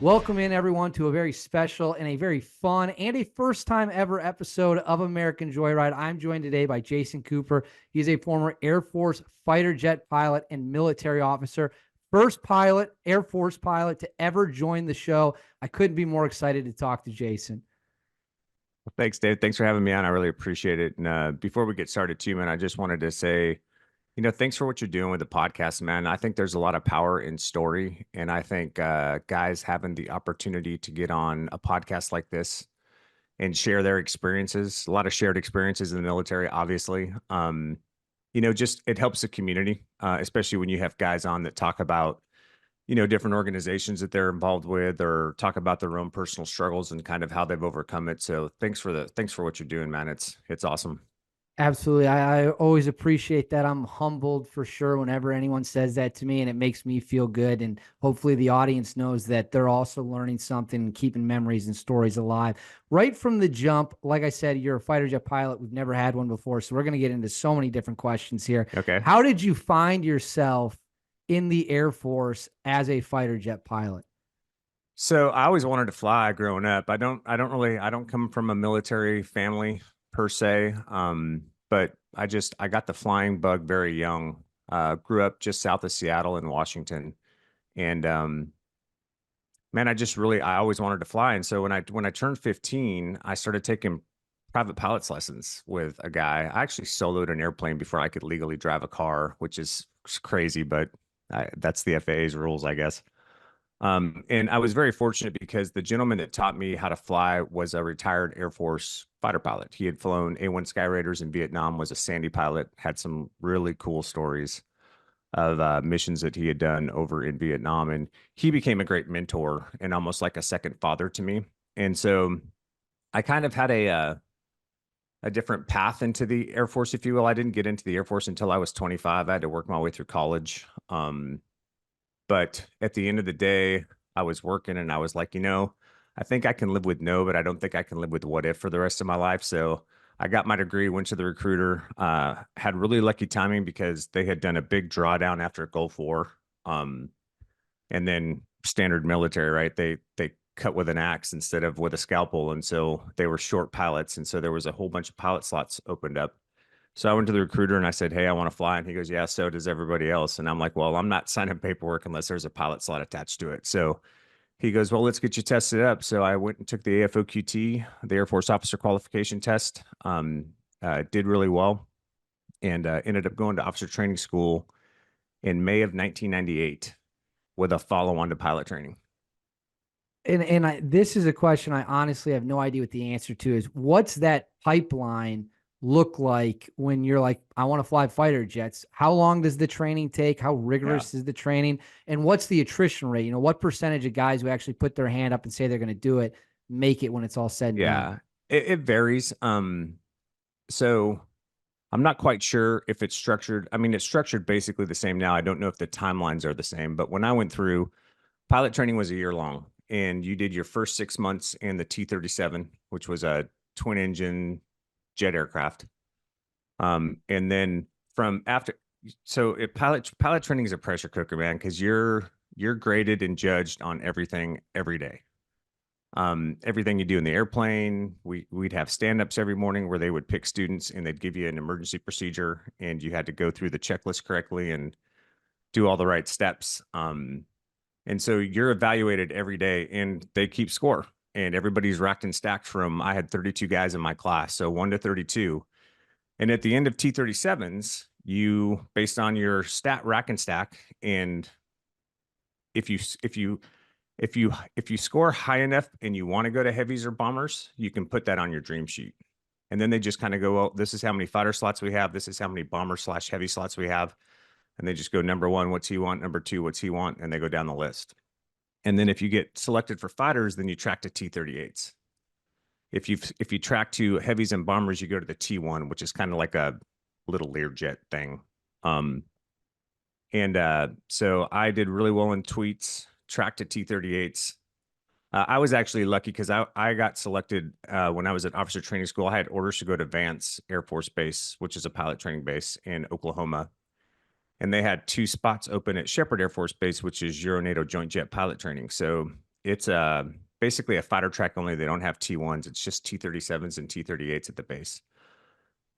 Welcome in everyone to a very special and a very fun and a first time ever episode of American Joyride. I'm joined today by Jason Cooper. He's a former Air Force fighter jet pilot and military officer. First pilot, Air Force pilot to ever join the show. I couldn't be more excited to talk to Jason. Thanks, Dave. Thanks for having me on. I really appreciate it. And before we get started, too, man, I just wanted to say, thanks for what you're doing with the podcast, man. I think there's a lot of power in story. And I think guys having the opportunity to get on a podcast like this and share their experiences, a lot of shared experiences in the military, obviously. Just it helps the community, especially when you have guys on that talk about different organizations that they're involved with or talk about their own personal struggles and kind of how they've overcome it. So thanks for what you're doing, man. It's awesome. Absolutely. I always appreciate that. I'm humbled for sure whenever anyone says that to me, and it makes me feel good. And hopefully, the audience knows that they're also learning something and keeping memories and stories alive. Right from the jump, like I said, you're a fighter jet pilot. We've never had one before. So, we're going to get into so many different questions here. Okay. How did you find yourself in the Air Force as a fighter jet pilot? So I always wanted to fly growing up. I don't come from a military family per se. But I got the flying bug very young. Grew up just south of Seattle in Washington. And man, I always wanted to fly. And so when I turned 15, I started taking private pilot's lessons with a guy. I actually soloed an airplane before I could legally drive a car, which is crazy, but that's the FAA's rules, I guess. And I was very fortunate because the gentleman that taught me how to fly was a retired Air Force fighter pilot. He had flown A-1 Sky Raiders in Vietnam, was a Sandy pilot, had some really cool stories of missions that he had done over in Vietnam. And he became a great mentor and almost like a second father to me. And so I kind of had a different path into the Air Force, if you will. I didn't get into the Air Force until I was 25. I had to work my way through college. But at the end of the day, I was working and I was like, I think I can live with no, but I don't think I can live with what if for the rest of my life. So I got my degree, went to the recruiter, had really lucky timing because they had done a big drawdown after Gulf War. And then standard military, right? They cut with an axe instead of with a scalpel. And so they were short pilots. And so there was a whole bunch of pilot slots opened up. So I went to the recruiter and I said, "Hey, I want to fly." And he goes, "Yeah, so does everybody else." And I'm like, "Well, I'm not signing paperwork unless there's a pilot slot attached to it." So he goes, "Well, let's get you tested up." So I went and took the AFOQT, the Air Force Officer Qualification Test. Did really well and ended up going to officer training school in May of 1998 with a follow-on to pilot training. This is a question I honestly have no idea what the answer to is. What's that pipeline look like when you're like, I want to fly fighter jets? How long does the training take? How rigorous is the training? And what's the attrition rate? What percentage of guys who actually put their hand up and say they're going to do it make it when it's all said and done? It varies. So I'm not quite sure if it's structured. I mean, it's structured basically the same now. I don't know if the timelines are the same, but when I went through, pilot training was a year long, and you did your first 6 months in the T-37, which was a twin engine jet aircraft. And then from after, so pilot training is a pressure cooker, man, because you're graded and judged on everything every day. Everything you do in the airplane, we'd have stand-ups every morning where they would pick students and they'd give you an emergency procedure and you had to go through the checklist correctly and do all the right steps. And so you're evaluated every day and they keep score and everybody's racked and stacked from, I had 32 guys in my class, so 1 to 32. And at the end of T-37s, you, based on your stat rack and stack, and if you score high enough and you want to go to heavies or bombers, you can put that on your dream sheet. And then they just kind of go, well, this is how many fighter slots we have. This is how many bomber/heavy slots we have. And they just go, number one, what's he want? Number two, what's he want? And they go down the list. And then if you get selected for fighters, then you track to T-38s. If you track to heavies and bombers, you go to the T-1, which is kind of like a little Learjet thing. So I did really well in tweets, tracked to T-38s. I was actually lucky because I got selected when I was at officer training school. I had orders to go to Vance Air Force Base, which is a pilot training base in Oklahoma. And they had 2 spots open at Shepherd Air Force Base, which is Euro-NATO Joint Jet pilot training. So It's basically a fighter track, only they don't have T1s. It's just T-37s and T-38s at the base,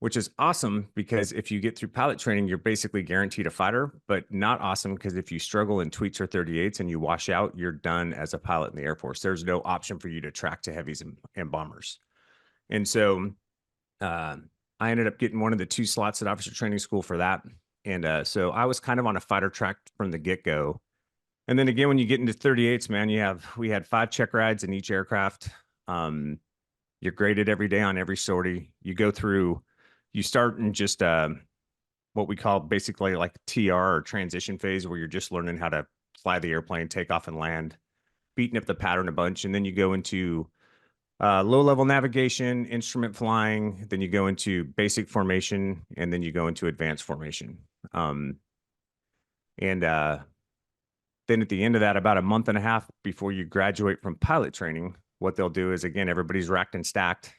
which is awesome because if you get through pilot training, you're basically guaranteed a fighter, but not awesome because if you struggle in tweets or 38s and you wash out, you're done as a pilot in the Air Force. There's no option for you to track to heavies and bombers. And so uh, I ended up getting one of the 2 slots at officer training school for that. And so I was kind of on a fighter track from the get-go. And then again, when you get into 38s, man, we had 5 check rides in each aircraft. You're graded every day on every sortie. You start in just what we call basically like TR or transition phase, where you're just learning how to fly the airplane, take off and land, beating up the pattern a bunch. And then you go into low level navigation, instrument flying. Then you go into basic formation, and then you go into advanced formation. And then at the end of that, about a month and a half before you graduate from pilot training, what they'll do is, again, everybody's racked and stacked,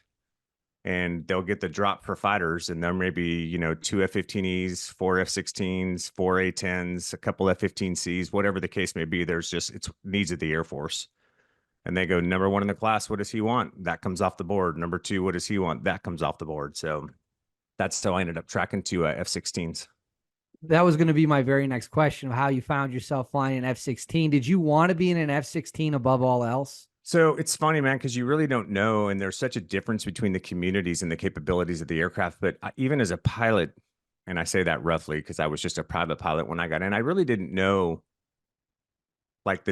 and they'll get the drop for fighters. And there may be, 2 F-15Es, 4 F-16s, 4 A-10s, a couple F-15Cs, whatever the case may be. It's needs of the Air Force. And they go, number 1 in the class, what does he want? That comes off the board. Number 2, what does he want? That comes off the board. So that's how I ended up tracking 2 F-16s. That was going to be my very next question of how you found yourself flying an F-16. Did you want to be in an F-16 above all else? So it's funny, man, because you really don't know. And there's such a difference between the communities and the capabilities of the aircraft. But even as a pilot, and I say that roughly because I was just a private pilot when I got in, I really didn't know like a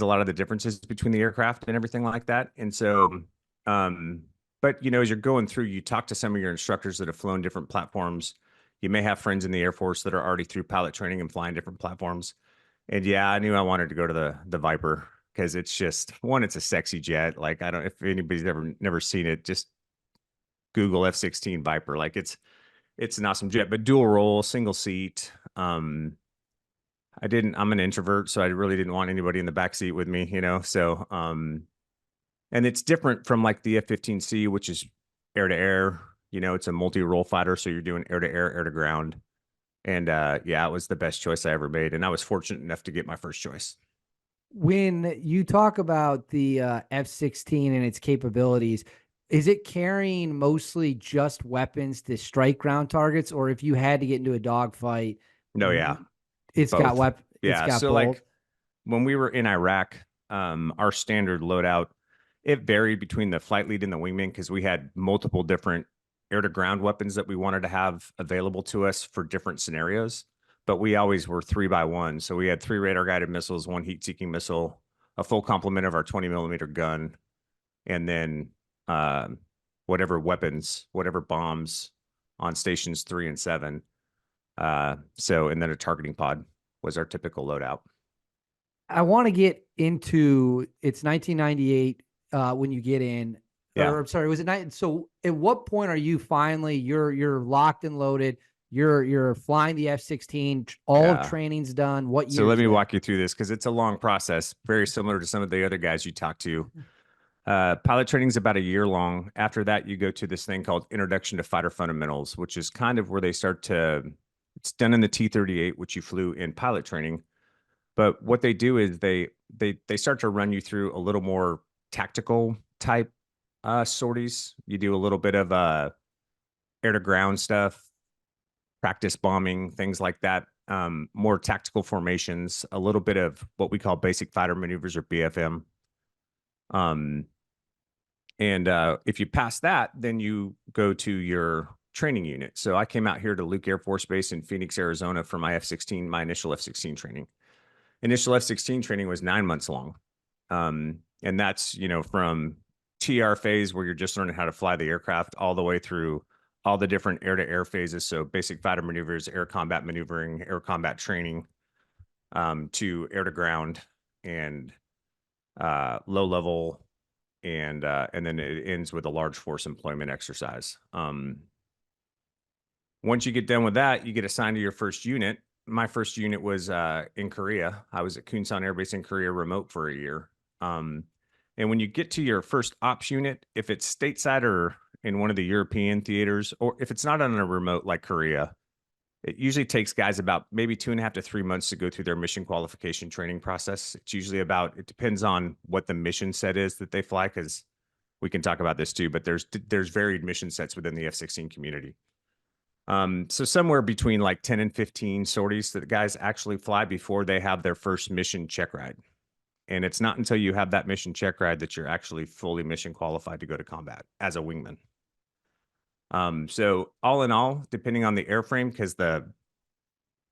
lot of the differences between the aircraft and everything like that. And so, but as you're going through, you talk to some of your instructors that have flown different platforms. You may have friends in the Air Force that are already through pilot training and flying different platforms. And yeah, I knew I wanted to go to the Viper because it's just one, it's a sexy jet. Like if anybody's never seen it, just Google F-16 Viper. Like it's an awesome jet, but dual role, single seat. I'm an introvert, so I really didn't want anybody in the back seat with me, So, and it's different from like the F-15C, which is air to air. It's a multi-role fighter, so you're doing air to air, air to ground. And yeah, it was the best choice I ever made, and I was fortunate enough to get my first choice. When you talk about the F-16 and its capabilities, is it carrying mostly just weapons to strike ground targets, or if you had to get into a dogfight, No, yeah, it's got both. it's Yeah, got so both? like when we were in Iraq, our standard loadout, it varied between the flight lead and the wingman because we had multiple different air to ground weapons that we wanted to have available to us for different scenarios. But we always were 3x1. So we had 3 radar guided missiles, 1 heat seeking missile, a full complement of our 20 millimeter gun, and then whatever weapons, whatever bombs on stations 3 and 7. And then a targeting pod was our typical loadout. I want to get into it's 1998 when you get in. Yeah. Or I'm sorry, was it night? So at what point are you finally you're locked and loaded? You're flying the F-16. All of training's done. What year? So let me walk you through this because it's a long process, very similar to some of the other guys you talk to. Pilot training is about a year long. After that, you go to this thing called Introduction to Fighter Fundamentals, which is kind of where they start to. It's done in the T-38, which you flew in pilot training. But what they do is they start to run you through a little more tactical type sorties. You do a little bit of air to ground stuff, practice bombing, things like that. More tactical formations, a little bit of what we call basic fighter maneuvers or BFM. And if you pass that, then you go to your training unit. So I came out here to Luke Air Force Base in Phoenix, Arizona for my F-16, my initial F-16 training. Initial F-16 training was 9 months long. And that's, from TR phase where you're just learning how to fly the aircraft all the way through all the different air-to-air phases. So basic fighter maneuvers, air combat maneuvering, air combat training, to air to ground and low level. And then it ends with a large force employment exercise. Once you get done with that, you get assigned to your first unit. My first unit was in Korea. I was at Kunsan Air Base in Korea remote for a year. And when you get to your first ops unit, if it's stateside or in one of the European theaters, or if it's not on a remote like Korea, it usually takes guys about maybe 2.5 to 3 months to go through their mission qualification training process. It's usually about, it depends on what the mission set is that they fly, because we can talk about this too, but there's varied mission sets within the F-16 community. So somewhere between like 10 and 15 sorties that the guys actually fly before they have their first mission check ride. And it's not until you have that mission check ride that you're actually fully mission qualified to go to combat as a wingman. So all in all, depending on the airframe, because the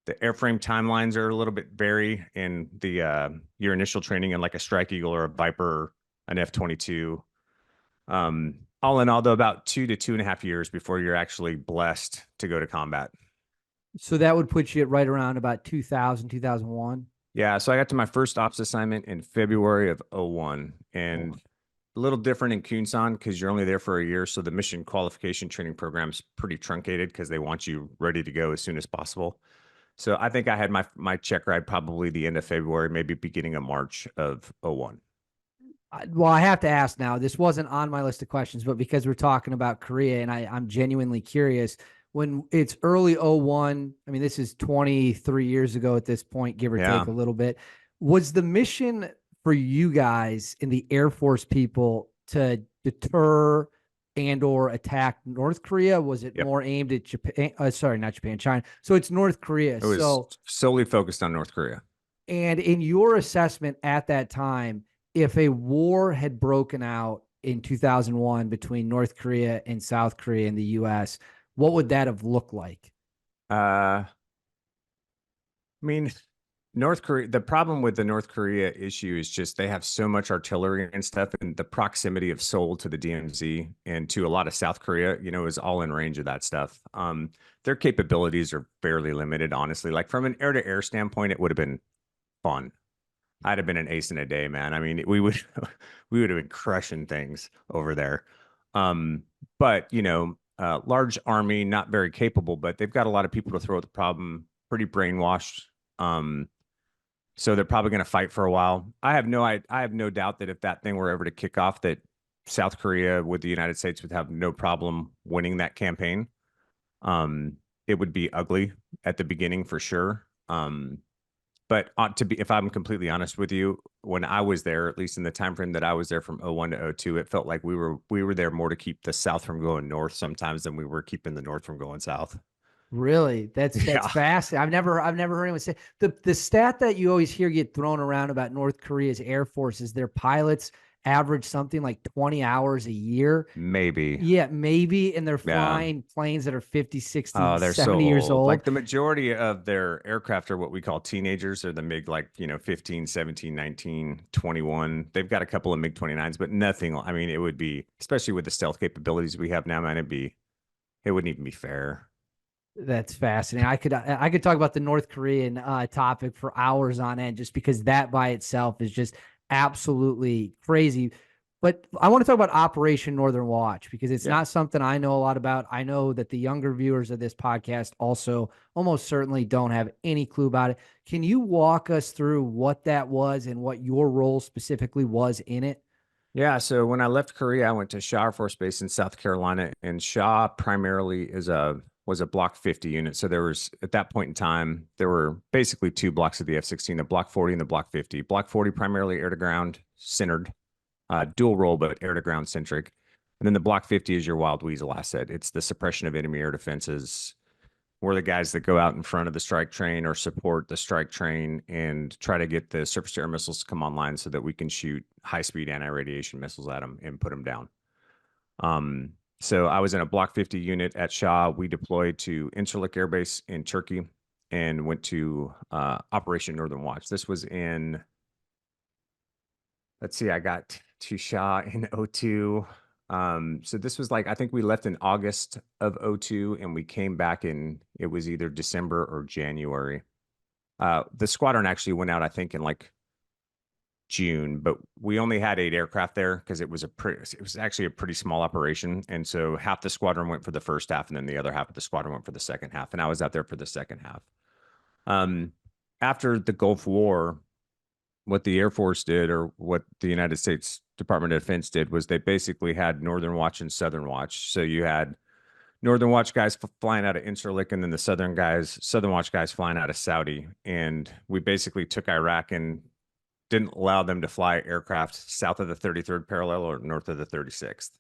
airframe timelines are a little bit vary in the your initial training in like a Strike Eagle or a Viper or an F-22. All in all, though, about 2 to 2.5 years before you're actually blessed to go to combat. So that would put you at right around about 2000, 2001. Yeah, so I got to my first ops assignment in February of 01, and a little different in Kunsan because you're only there for a year. So the mission qualification training program's pretty truncated because they want you ready to go as soon as possible. So I think I had my check ride probably the end of February, maybe beginning of March of 01. Well, I have to ask now. This wasn't on my list of questions, but because we're talking about Korea and I'm genuinely curious, when it's early 01, I mean, this is 23 years ago at this point, give or Yeah. take a little bit. Was the mission for you guys in the Air Force people to deter and or attack North Korea? Was it Yep. more aimed at Japan? Sorry, not Japan, China. So it's North Korea. It was So solely focused on North Korea. and in your assessment at that time, if a war had broken out in 2001 between North Korea and South Korea in the US, what would that have looked like? I mean, North Korea, the problem with the North Korea issue is just they have so much artillery and stuff, and the proximity of Seoul to the DMZ and to a lot of South Korea, is all in range of that stuff. Their capabilities are fairly limited, honestly. Like from an air-to-air standpoint, it would have been fun. I'd have been an ace in a day, man. I mean, we would we would have been crushing things over there. But large army, not very capable, but they've got a lot of people to throw at the problem, pretty brainwashed. So they're probably going to fight for a while. I have no doubt that if that thing were ever to kick off, that South Korea with the United States would have no problem winning that campaign. It would be ugly at the beginning for sure. But if I'm completely honest with you, when I was there, at least in the time frame that I was there from 01 to 02, it felt like we were there more to keep the South from going north sometimes than we were keeping the North from going south. Really? That's Yeah. fascinating. I've never heard anyone say the stat that you always hear get thrown around about North Korea's Air Force is their pilots average something like 20 hours a year. Maybe. Yeah, maybe. And they're Yeah. flying planes that are 50, 60, Oh, they're 70 so years old. Like the majority of their aircraft are what we call teenagers. They're the MiG, like, 15, 17, 19, 21. They've got a couple of MiG 29s, but nothing. I mean, it would be, especially with the stealth capabilities we have now, man, it wouldn't even be fair. That's fascinating. I could talk about the North Korean topic for hours on end, just because that by itself is just absolutely crazy. But I want to talk about Operation Northern Watch because it's not something I know a lot about. I know that the younger viewers of this podcast also almost certainly don't have any clue about it. Can you walk us through what that was and what your role specifically was in it? Yeah, so when I left Korea, I went to Shaw Air Force Base in South Carolina, and Shaw primarily was a Block 50 unit. So there was, at that point in time, there were basically two blocks of the F-16, the Block 40 and the Block 50. Block 40 primarily air to ground centered, dual role, but air to ground centric. And then the Block 50 is your wild weasel asset. It's the suppression of enemy air defenses. We're the guys that go out in front of the strike train or support the strike train and try to get the surface to air missiles to come online so that we can shoot high speed anti-radiation missiles at them and put them down. So I was in a Block 50 unit at Shaw. We deployed to Incirlik Air Base in Turkey and went to Operation Northern Watch. This was in, let's see, I got to Shaw in 02. So this was like, I think we left in August of 02 and we came back in, it was either December or January. The squadron actually went out, I think, in like June, but we only had 8 aircraft there because it was actually a pretty small operation. And so half the squadron went for the first half and then the other half of the squadron went for the second half. And I was out there for the second half. After the Gulf War, what the Air Force did, or what the United States Department of Defense did, was they basically had Northern Watch and Southern Watch. So you had Northern Watch guys flying out of Incirlik, and then the Southern Watch guys flying out of Saudi. And we basically took Iraq and didn't allow them to fly aircraft south of the 33rd parallel or north of the 36th.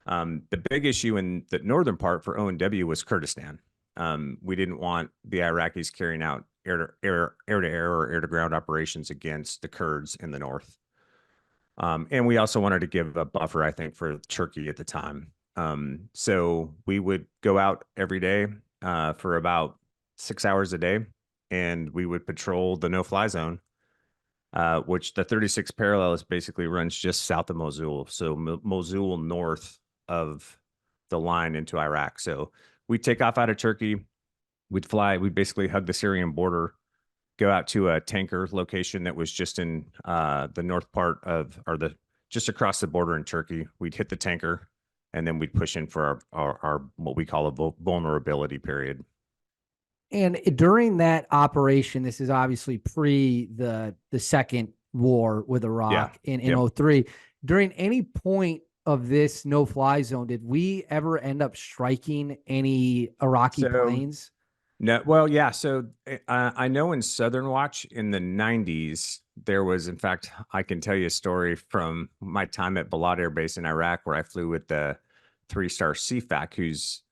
The big issue in the northern part for O&W was Kurdistan. We didn't want the Iraqis carrying out air-to-air or air-to-ground operations against the Kurds in the north. And we also wanted to give a buffer, I think, for Turkey at the time. So we would go out every day for about 6 hours a day, and we would patrol the no-fly zone, which the 36th parallel is basically runs just south of Mosul. So Mosul north of the line into Iraq. So we'd take off out of Turkey. We'd basically hug the Syrian border, go out to a tanker location that was just in the north part of, or just across the border in Turkey. We'd hit the tanker, and then we'd push in for our what we call a vulnerability period. And during that operation, this is obviously pre the second war with Iraq in 03. During any point of this no-fly zone, did we ever end up striking any Iraqi planes? No, well, yeah. So I know in Southern Watch in the 90s, there was, in fact, I can tell you a story from my time at Balad Air Base in Iraq, where I flew with the 3-star CFAC, who's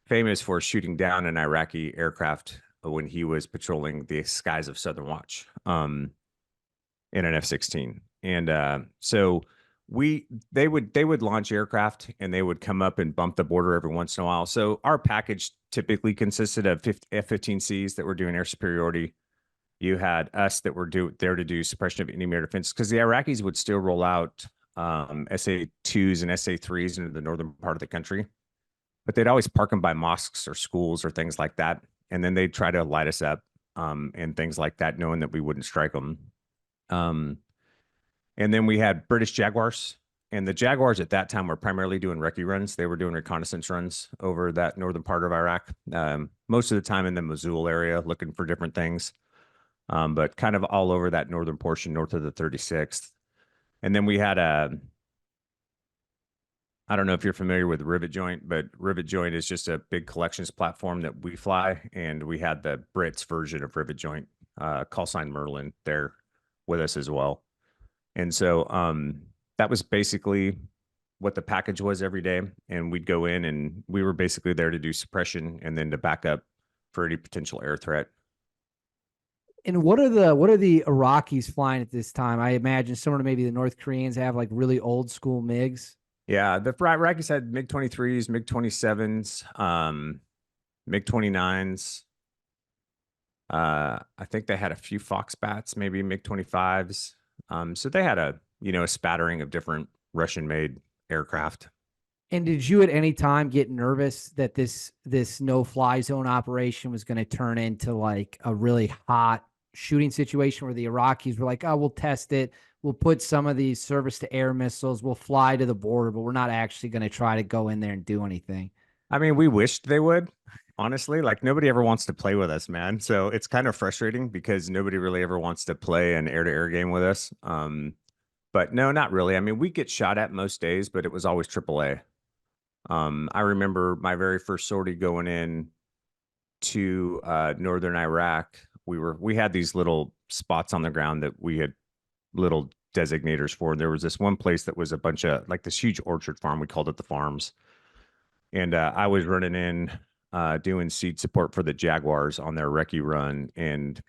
famous for shooting down an Iraqi aircraft when he was patrolling the skies of Southern Watch in an F-16. And so they would launch aircraft, and they would come up and bump the border every once in a while. So our package typically consisted of F-15Cs that were doing air superiority. You had us that were there to do suppression of enemy air defense, because the Iraqis would still roll out SA-2s and SA-3s into the northern part of the country, but they'd always park them by mosques or schools or things like that. And then they'd try to light us up and things like that, knowing that we wouldn't strike them. And then we had British Jaguars, and the Jaguars at that time were primarily doing recce runs. They were doing reconnaissance runs over that northern part of Iraq, most of the time in the Mosul area, looking for different things, but kind of all over that northern portion, north of the 36th. And then we had I don't know if you're familiar with Rivet Joint, but Rivet Joint is just a big collections platform that we fly, and we had the Brits version of Rivet Joint, call sign Merlin, there with us as well. And so that was basically what the package was every day. And we'd go in, and we were basically there to do suppression and then to back up for any potential air threat. And what are the Iraqis flying at this time? I imagine similar to maybe the North Koreans have like really old school MiGs. Yeah, the Iraqis had MiG-23s, MiG-27s, MiG-29s. I think they had a few Foxbats, maybe MiG-25s. So they had a spattering of different Russian-made aircraft. And did you at any time get nervous that this no-fly zone operation was going to turn into like a really hot shooting situation where the Iraqis were like, oh, we'll test it. We'll put some of these surface-to-air missiles. We'll fly to the border, but we're not actually going to try to go in there and do anything. I mean, we wished they would, honestly. Like, nobody ever wants to play with us, man. So it's kind of frustrating because nobody really ever wants to play an air-to-air game with us. But no, not really. I mean, we get shot at most days, but it was always AAA. I remember my very first sortie going in to northern Iraq. We had these little spots on the ground that we had little designators for. There was this one place that was a bunch of like this huge orchard farm. We called it the Farms. And I was running in doing seed support for the Jaguars on their recce run. And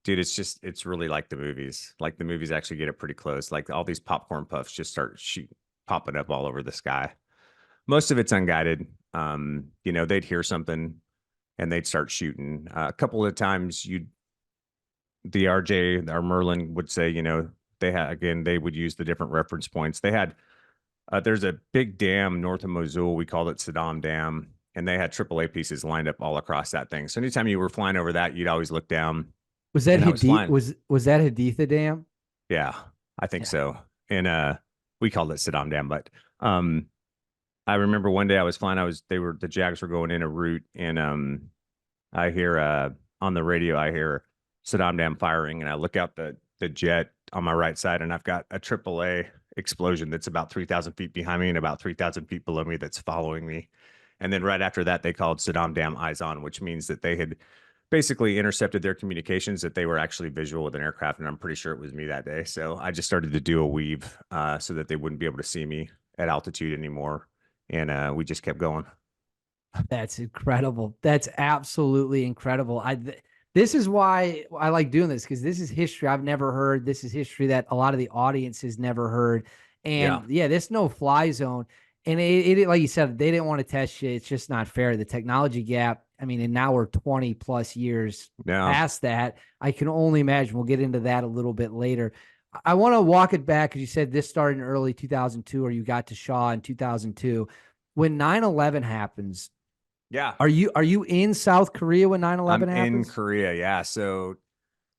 dude, it's really like the movies. Like the movies actually get it pretty close. Like all these popcorn puffs just start popping up all over the sky. Most of it's unguided. They'd hear something and they'd start shooting. A couple of times the RJ, our Merlin would say, they would use the different reference points. They had, there's a big dam north of Mosul. We called it Saddam Dam. And they had AAA pieces lined up all across that thing. So anytime you were flying over that, you'd always look down. Was that was that Haditha Dam? Yeah, I think so. And we called it Saddam Dam, but I remember one day I was flying. The Jags were going in a route, and I hear on the radio, I hear Saddam Dam firing, and I look out the jet on my right side, and I've got a AAA explosion that's about 3,000 feet behind me and about 3,000 feet below me that's following me. And then right after that, they called Saddam damn eyes on, which means that they had basically intercepted their communications, that they were actually visual with an aircraft. And I'm pretty sure it was me that day. So I just started to do a weave so that they wouldn't be able to see me at altitude anymore. And we just kept going. That's incredible. That's absolutely incredible. This is why I like doing this, because this is history I've never heard. This is history that a lot of the audience has never heard. Yeah. And yeah, this no fly zone. And like you said, they didn't want to test you. It's just not fair. The technology gap. I mean, and now we're 20 plus years Yeah. past that. I can only imagine. We'll get into that a little bit later. I want to walk it back, because you said this started in early 2002, or you got to Shaw in 2002. When 9/11 happens, Yeah. are you in South Korea when I'm 9/11 in happens? Korea. Yeah. So,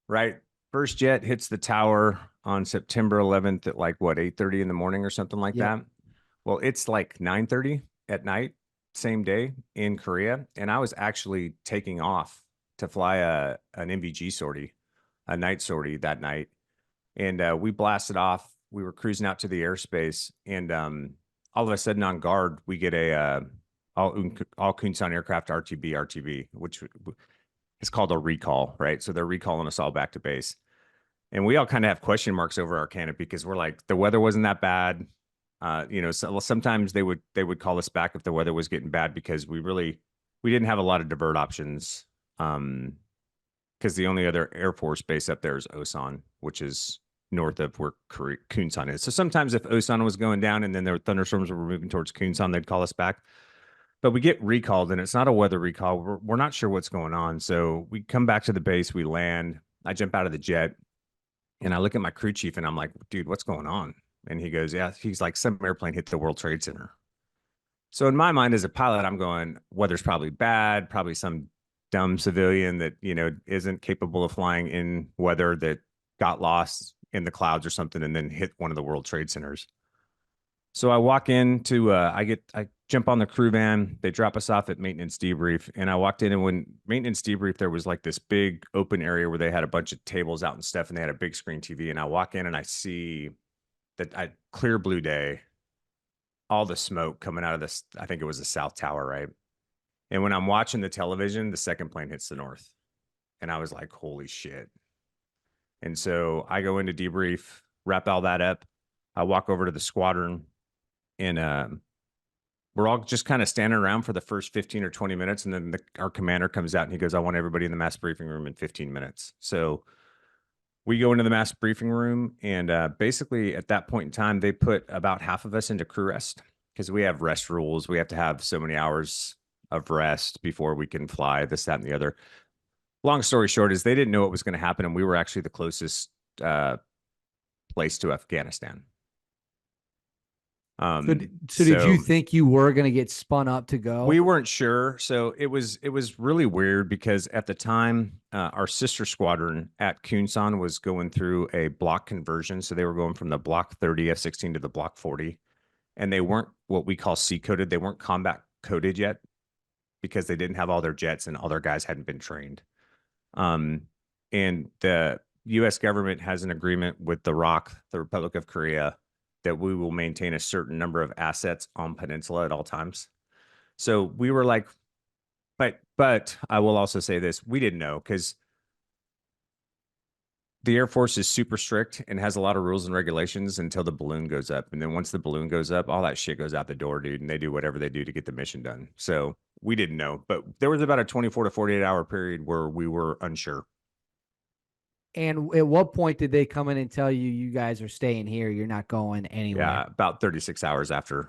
right. First jet hits the tower on September 11th at like what, 8:30 in the morning or something like Yep. that. Well, it's like 9:30 at night, same day in Korea. And I was actually taking off to fly an NVG sortie, a night sortie that night. And we blasted off. We were cruising out to the airspace. And all of a sudden on guard, we get a all Kunsan aircraft RTB, which is called a recall, right? So they're recalling us all back to base. And we all kind of have question marks over our canopy because we're like, the weather wasn't that bad. So sometimes they would call us back if the weather was getting bad, because we didn't have a lot of divert options. Because the only other Air Force base up there is Osan, which is north of where Kunsan is. So sometimes if Osan was going down and then there were thunderstorms were moving towards Kunsan, they'd call us back. But we get recalled, and it's not a weather recall. We're not sure what's going on. So we come back to the base, we land. I jump out of the jet, and I look at my crew chief, and I'm like, dude, what's going on? And he goes, yeah, he's like, some airplane hit the World Trade Center. So in my mind as a pilot, I'm going, weather's probably bad, probably some dumb civilian that, isn't capable of flying in weather that got lost in the clouds or something and then hit one of the World Trade Centers. So I walk into, I jump on the crew van. They drop us off at maintenance debrief. And I walked in, and when maintenance debrief, there was like this big open area where they had a bunch of tables out and stuff, and they had a big screen TV. And I walk in and I see that clear blue day, all the smoke coming out of this. I think it was the South Tower, right? And when I'm watching the television, the second plane hits the north. And I was like, holy shit. And so I go into debrief, wrap all that up. I walk over to the squadron, and we're all just kind of standing around for the first 15 or 20 minutes. And then our commander comes out and he goes, I want everybody in the mass briefing room in 15 minutes. So we go into the mass briefing room, and basically at that point in time, they put about half of us into crew rest, because we have rest rules. We have to have so many hours of rest before we can fly, this, that, and the other. Long story short is they didn't know what was going to happen, and we were actually the closest place to Afghanistan. So did you think you were going to get spun up to go? We weren't sure. So it was really weird, because at the time, our sister squadron at Kunsan was going through a block conversion. So they were going from the block 30 F-16 to the block 40, and they weren't what we call C coded. They weren't combat coded yet, because they didn't have all their jets and all their guys hadn't been trained. And the U.S. government has an agreement with the ROC, the Republic of Korea, that we will maintain a certain number of assets on peninsula at all times. So we were like, but I will also say this, we didn't know, because the Air Force is super strict and has a lot of rules and regulations until the balloon goes up. And then once the balloon goes up, all that shit goes out the door, dude. And they do whatever they do to get the mission done. So we didn't know, but there was about a 24 to 48 hour period where we were unsure. And at what point did they come in and tell you, you guys are staying here, you're not going anywhere? Yeah, about 36 hours after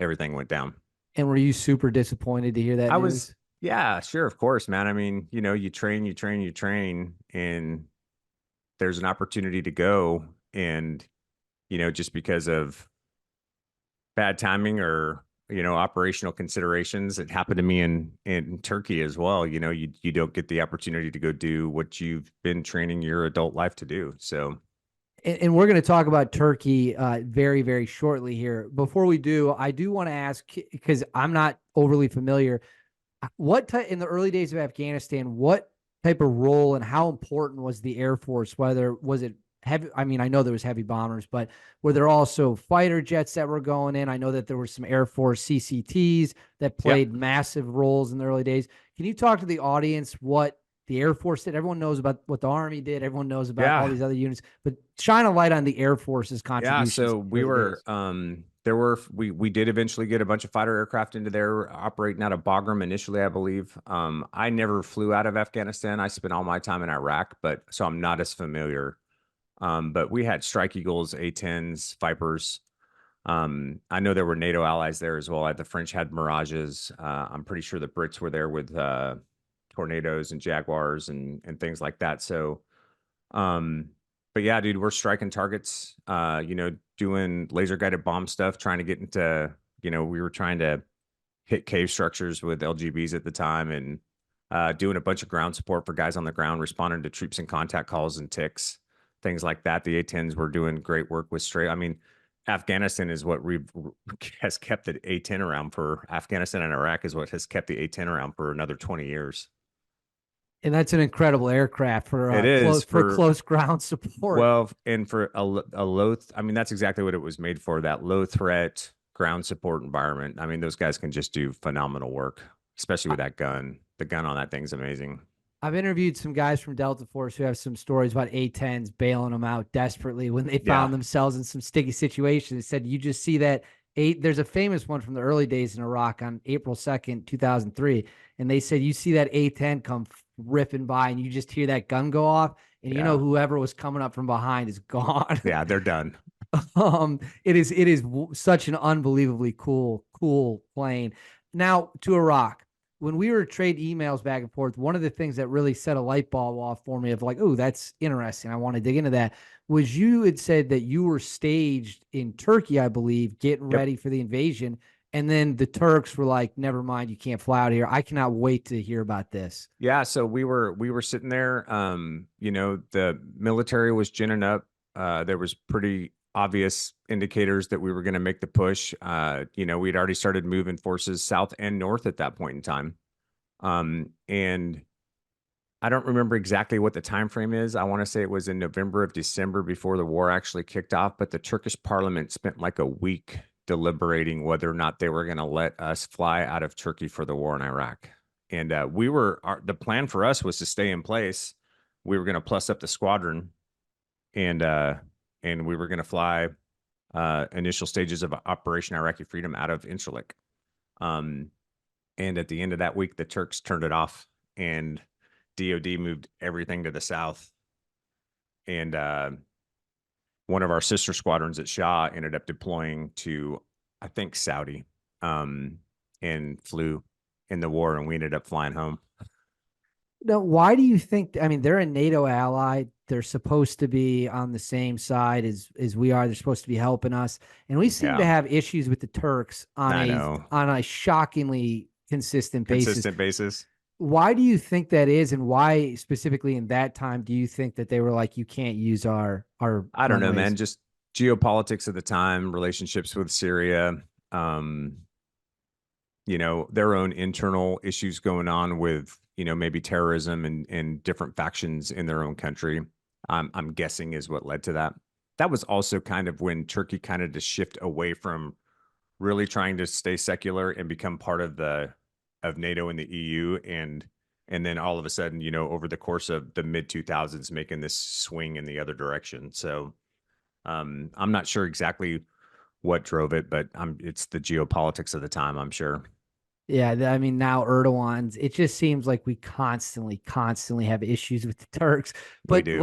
everything went down. And were you super disappointed to hear that news? Yeah, sure, of course, man. I mean, you train, and there's an opportunity to go, and just because of bad timing or operational considerations, it happened to me in Turkey as well. You don't get the opportunity to go do what you've been training your adult life to do. So and we're going to talk about Turkey very, very shortly here. Before we do, I do want to ask, because I'm not overly familiar, in the early days of Afghanistan, what type of role and how important was the Air Force? Whether was it heavy, I mean, I know there was heavy bombers, but were there also fighter jets that were going in? I know that there were some Air Force CCTs that Yeah. played massive roles in the early days. Can you talk to the audience what the Air Force did? Everyone knows about what the Army did. Everyone knows about all Yeah. these other units, but shine a light on the Air Force's Yeah, contributions so in the we early were days. we did eventually get a bunch of fighter aircraft into there operating out of Bagram initially, I believe. I never flew out of Afghanistan. I spent all my time in Iraq, but so I'm not as familiar. But we had Strike Eagles, A-10s, Vipers. I know there were NATO allies there as well. The French had Mirages. I'm pretty sure the Brits were there with Tornadoes and Jaguars and things like that. So um, but yeah, dude, we're striking targets, doing laser guided bomb stuff, trying to get into, we were trying to hit cave structures with LGBs at the time and doing a bunch of ground support for guys on the ground, responding to troops and contact calls and ticks, things like that. The A-10s were doing great work with straight. I mean, Afghanistan is what has kept the A-10 around for Afghanistan and Iraq is what has kept the A-10 around for another 20 years. And that's an incredible aircraft for It is close ground support. well, and for a low, I mean, that's exactly what it was made for, that low threat ground support environment. I mean, those guys can just do phenomenal work, especially with that gun. The gun on that thing's amazing. I've interviewed some guys from Delta Force who have some stories about A-10s bailing them out desperately when they Yeah. found themselves in some sticky situations. They said you just see that eight. There's a famous one from the early days in Iraq on April 2nd, 2003, and they said you see that A-10 come ripping by, and you just hear that gun go off, and Yeah. whoever was coming up from behind is gone. Yeah, they're done. It is such an unbelievably cool plane. Now to Iraq, when we were trading emails back and forth, one of the things that really set a light bulb off for me of like, oh, that's interesting, I want to dig into that, was you had said that you were staged in Turkey, I believe, getting Yep. ready for the invasion. And then the Turks were like, never mind, you can't fly out here. I cannot wait to hear about this. Yeah, so we were sitting there. The military was ginning up. There was pretty obvious indicators that we were going to make the push. We'd already started moving forces south and north at that point in time. And I don't remember exactly what the time frame is. I want to say it was in November of December before the war actually kicked off, but the Turkish parliament spent like a week deliberating whether or not they were going to let us fly out of Turkey for the war in Iraq. And the plan for us was to stay in place. We were going to plus up the squadron and we were going to fly initial stages of Operation Iraqi Freedom out of Incirlik. And at the end of that week, the Turks turned it off and DOD moved everything to the south. And one of our sister squadrons at Shah ended up deploying to, I think, Saudi, and flew in the war, and we ended up flying home. Now, why do you think? I mean, they're a NATO ally. They're supposed to be on the same side as we are. They're supposed to be helping us, and we seem to Yeah, have issues with the Turks on I a know. shockingly consistent basis. Consistent basis. Why do you think that is, and why specifically in that time do you think that they were like, you can't use our I don't know, man. runways? Just geopolitics at the time, relationships with Syria, um, their own internal issues going on with, maybe terrorism and different factions in their own country. I'm guessing is what led to that. That was also kind of when Turkey kind of to shift away from really trying to stay secular and become part of NATO and the EU and then all of a sudden, over the course of the mid 2000s making this swing in the other direction. So I'm not sure exactly what drove it, but it's the geopolitics of the time, I'm sure. Yeah, I mean, now Erdogan's, it just seems like we constantly have issues with the Turks. We But do.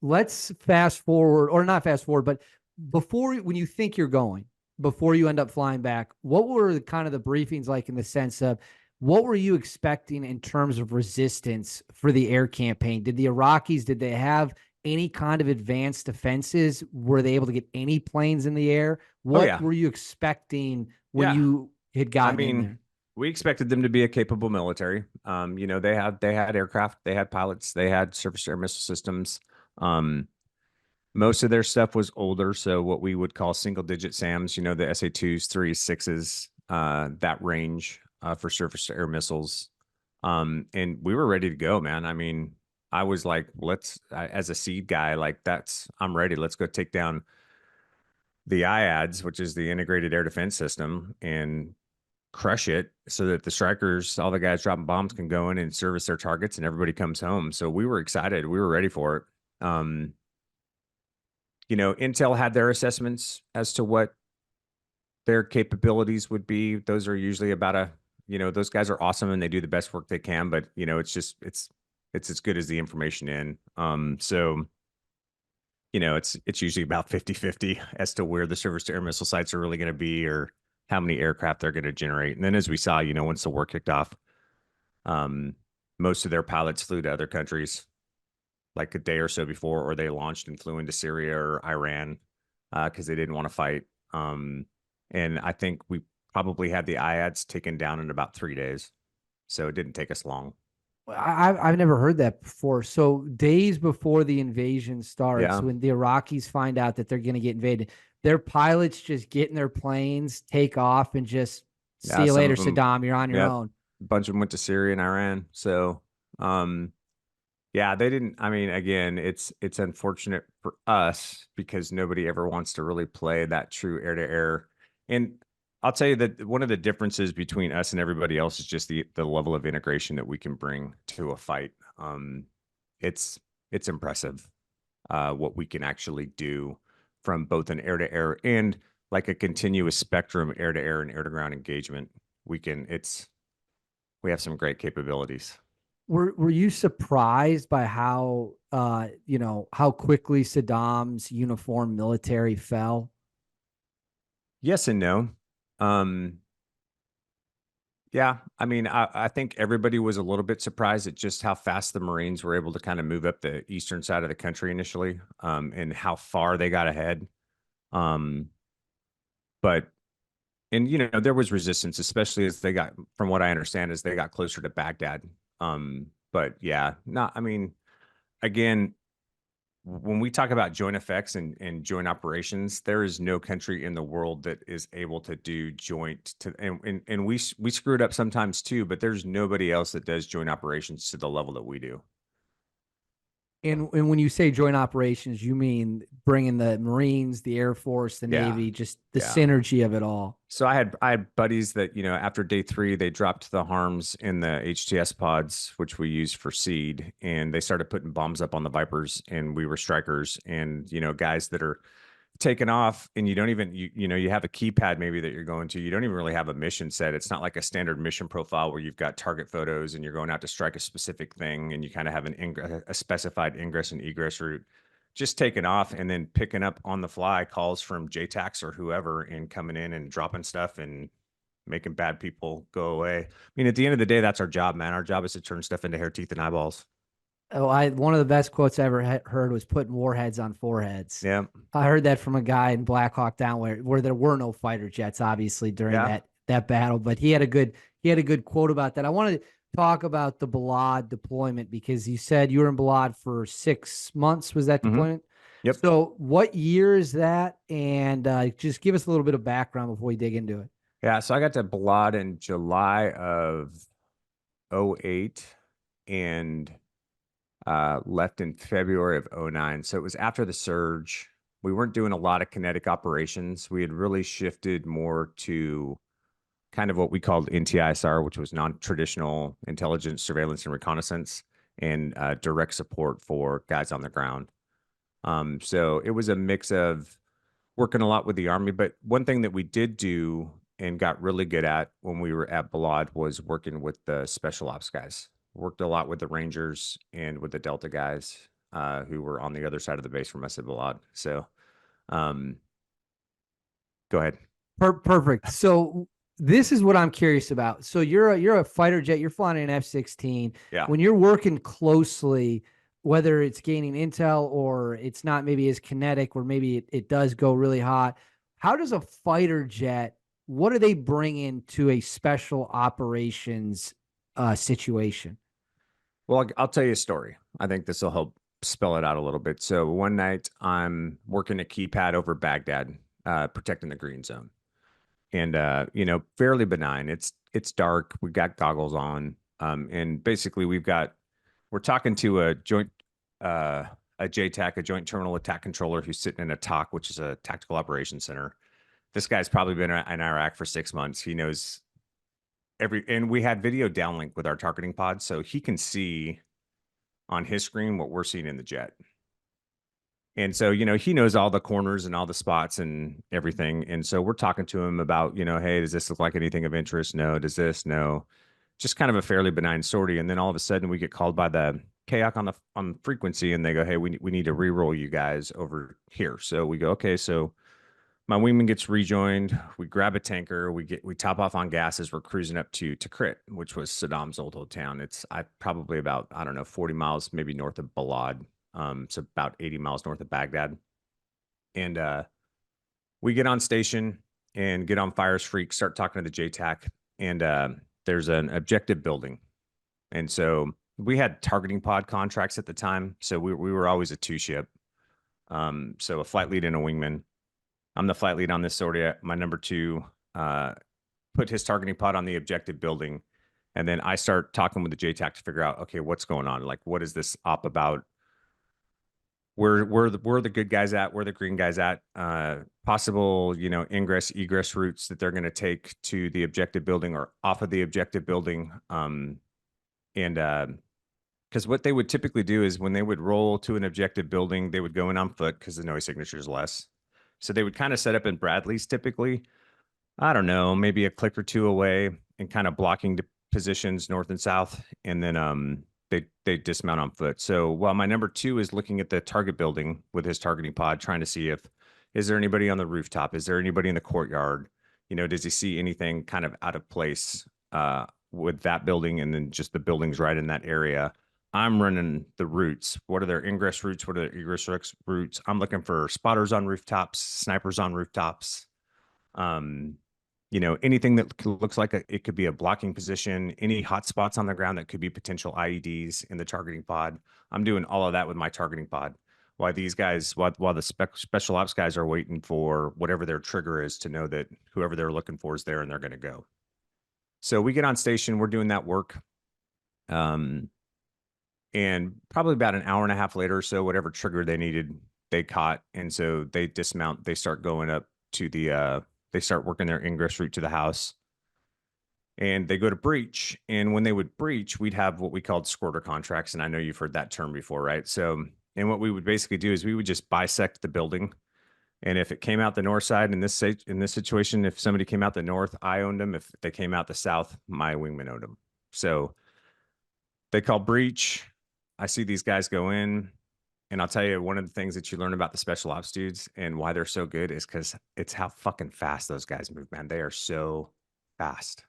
let's fast forward, or not fast forward, but when you think you're going, before you end up flying back, what were kind of the briefings like in the sense of what were you expecting in terms of resistance for the air campaign? Did the Iraqis, did they have any kind of advanced defenses? Were they able to get any planes in the air? Oh What yeah. were you expecting when Yeah. you had I gotten in mean, there? we expected them to be a capable military. They had aircraft, they had pilots, they had surface air missile systems. Most of their stuff was older, so what we would call single digit SAMs, the SA2s, 3s, 6s, that range for surface to air missiles. And we were ready to go, man. I mean, I was like, as a seed guy, like I'm ready. Let's go take down the IADS, which is the integrated air defense system, and crush it so that the strikers, all the guys dropping bombs, can go in and service their targets and everybody comes home. So we were excited. We were ready for it. Intel had their assessments as to what their capabilities would be. Those are usually those guys are awesome and they do the best work they can, but it's as good as the information in. It's usually about 50-50 as to where the surface to air missile sites are really going to be or how many aircraft they're going to generate. And then as we saw, once the war kicked off, most of their pilots flew to other countries like a day or so before, or they launched and flew into Syria or Iran because they didn't want to fight. And I think we probably had the IADs taken down in about 3 days. So it didn't take us long. I've never heard that before. So days before the invasion starts, Yeah. when the Iraqis find out that they're going to get invaded, their pilots just get in their planes, take off, and just see Yeah. you Some later, of them, Saddam. You're on your yep. own. A bunch of them went to Syria and Iran. So, yeah, they didn't. I mean, again, it's unfortunate for us because nobody ever wants to really play that true air to air. And I'll tell you that one of the differences between us and everybody else is just the level of integration that we can bring to a fight. It's it's impressive what we can actually do from both an air to air and like a continuous spectrum air to air and air to ground engagement. We have some great capabilities. Were you surprised by how how quickly Saddam's uniform military fell? Yes and no. Um, yeah, I mean, I think everybody was a little bit surprised at just how fast the Marines were able to kind of move up the eastern side of the country initially, and how far they got ahead. Um, but and there was resistance, especially as they got, from what I understand, as they got closer to Baghdad. But yeah, not. I mean, again, when we talk about joint effects and joint operations, there is no country in the world that is able to do joint to and we screw it up sometimes too, but there's nobody else that does joint operations to the level that we do. And when you say joint operations, you mean bringing the Marines, the Air Force, the Yeah, Navy, just the yeah. synergy of it all. So I had buddies that, after day 3, they dropped the harms in the HTS pods, which we use for seed, and they started putting bombs up on the Vipers, and we were strikers, and guys that are taken off, and you don't even you have a keypad maybe that you're going to, you don't even really have a mission set. It's not like a standard mission profile where you've got target photos and you're going out to strike a specific thing and you kind of have a specified ingress and egress route. Just taking off and then picking up on the fly calls from JTAX or whoever and coming in and dropping stuff and making bad people go away. I mean, at the end of the day, that's our job, man. Our job is to turn stuff into hair, teeth, and eyeballs. Oh, one of the best quotes I ever heard was putting warheads on foreheads. Yeah. I heard that from a guy in Black Hawk Down where there were no fighter jets, obviously, during Yeah. that battle. But he had a good quote about that. I wanted to talk about the Balad deployment because you said you were in Balad for 6 months. Was that Mm-hmm. deployment? Yep. So what year is that? And just give us a little bit of background before we dig into it. Yeah. So I got to Balad in July of '08 and left in February of '09. So it was after the surge. We weren't doing a lot of kinetic operations. We had really shifted more to kind of what we called NTISR, which was non-traditional intelligence, surveillance, and reconnaissance, and direct support for guys on the ground. So it was a mix of working a lot with the Army. But one thing that we did do and got really good at when we were at Balad was working with the special ops guys. Worked a lot with the Rangers and with the Delta guys who were on the other side of the base from us at Balad. So um, go ahead. Perfect. So this is what I'm curious about. So you're a fighter jet. You're flying an F-16. Yeah. When you're working closely, whether it's gaining intel or it's not maybe as kinetic, or maybe it does go really hot. How does a fighter jet? What do they bring into a special operations situation? Well, I'll tell you a story. I think this will help spell it out a little bit. So one night I'm working a keypad over Baghdad, protecting the green zone. And fairly benign. It's dark. We got goggles on. And basically we've got we're talking to a joint, a JTAC, a Joint Terminal Attack Controller, who's sitting in a TOC, which is a Tactical Operations Center. This guy's probably been in Iraq for 6 months. He knows and we had video downlink with our targeting pod, so he can see on his screen what we're seeing in the jet. And so, he knows all the corners and all the spots and everything. And so we're talking to him about, hey, does this look like anything of interest? No. Does this? No. Just kind of a fairly benign sortie. And then all of a sudden we get called by the KAC on frequency, and they go, hey, we need to re-roll you guys over here. So we go, okay. So my wingman gets rejoined. We grab a tanker. We top off on gas as we're cruising up to Tikrit, which was Saddam's old town. It's probably about, I don't know, 40 miles, maybe north of Balad. So about 80 miles north of Baghdad. And we get on station and get on Fires Freak, start talking to the JTAC, and there's an objective building. And so we had targeting pod contracts at the time. So we were always a two ship. So a flight lead and a wingman. I'm the flight lead on this sortie. My number two put his targeting pod on the objective building. And then I start talking with the JTAC to figure out, okay, what's going on? Like, what is this op about? Where the good guys at? Where the green guys at? Possible, ingress, egress routes that they're going to take to the objective building or off of the objective building. Because what they would typically do is when they would roll to an objective building, they would go in on foot because the noise signature is less. So they would kind of set up in Bradleys typically. I don't know, maybe a click or two away and kind of blocking the positions north and south. And then they dismount on foot. So while my number two is looking at the target building with his targeting pod, trying to see is there anybody on the rooftop? Is there anybody in the courtyard? Does he see anything kind of out of place with that building and then just the buildings right in that area? I'm running the routes. What are their ingress routes? What are their egress routes? I'm looking for spotters on rooftops, snipers on rooftops. Anything that looks like it could be a blocking position, any hot spots on the ground that could be potential IEDs in the targeting pod. I'm doing all of that with my targeting pod. While the special ops guys are waiting for whatever their trigger is to know that whoever they're looking for is there and they're going to go. So we get on station, we're doing that work. And probably about an hour and a half later or so, whatever trigger they needed, they caught. And so they dismount, they start going up to they start working their ingress route to the house, and they go to breach. And when they would breach, we'd have what we called squirter contracts. And I know you've heard that term before, right? So, and what we would basically do is we would just bisect the building. And if it came out the north side in this situation, if somebody came out the north, I owned them. If they came out the south, my wingman owned them. So they call breach. I see these guys go in. And I'll tell you, one of the things that you learn about the special ops dudes and why they're so good is because it's how fucking fast those guys move, man. They are so fast.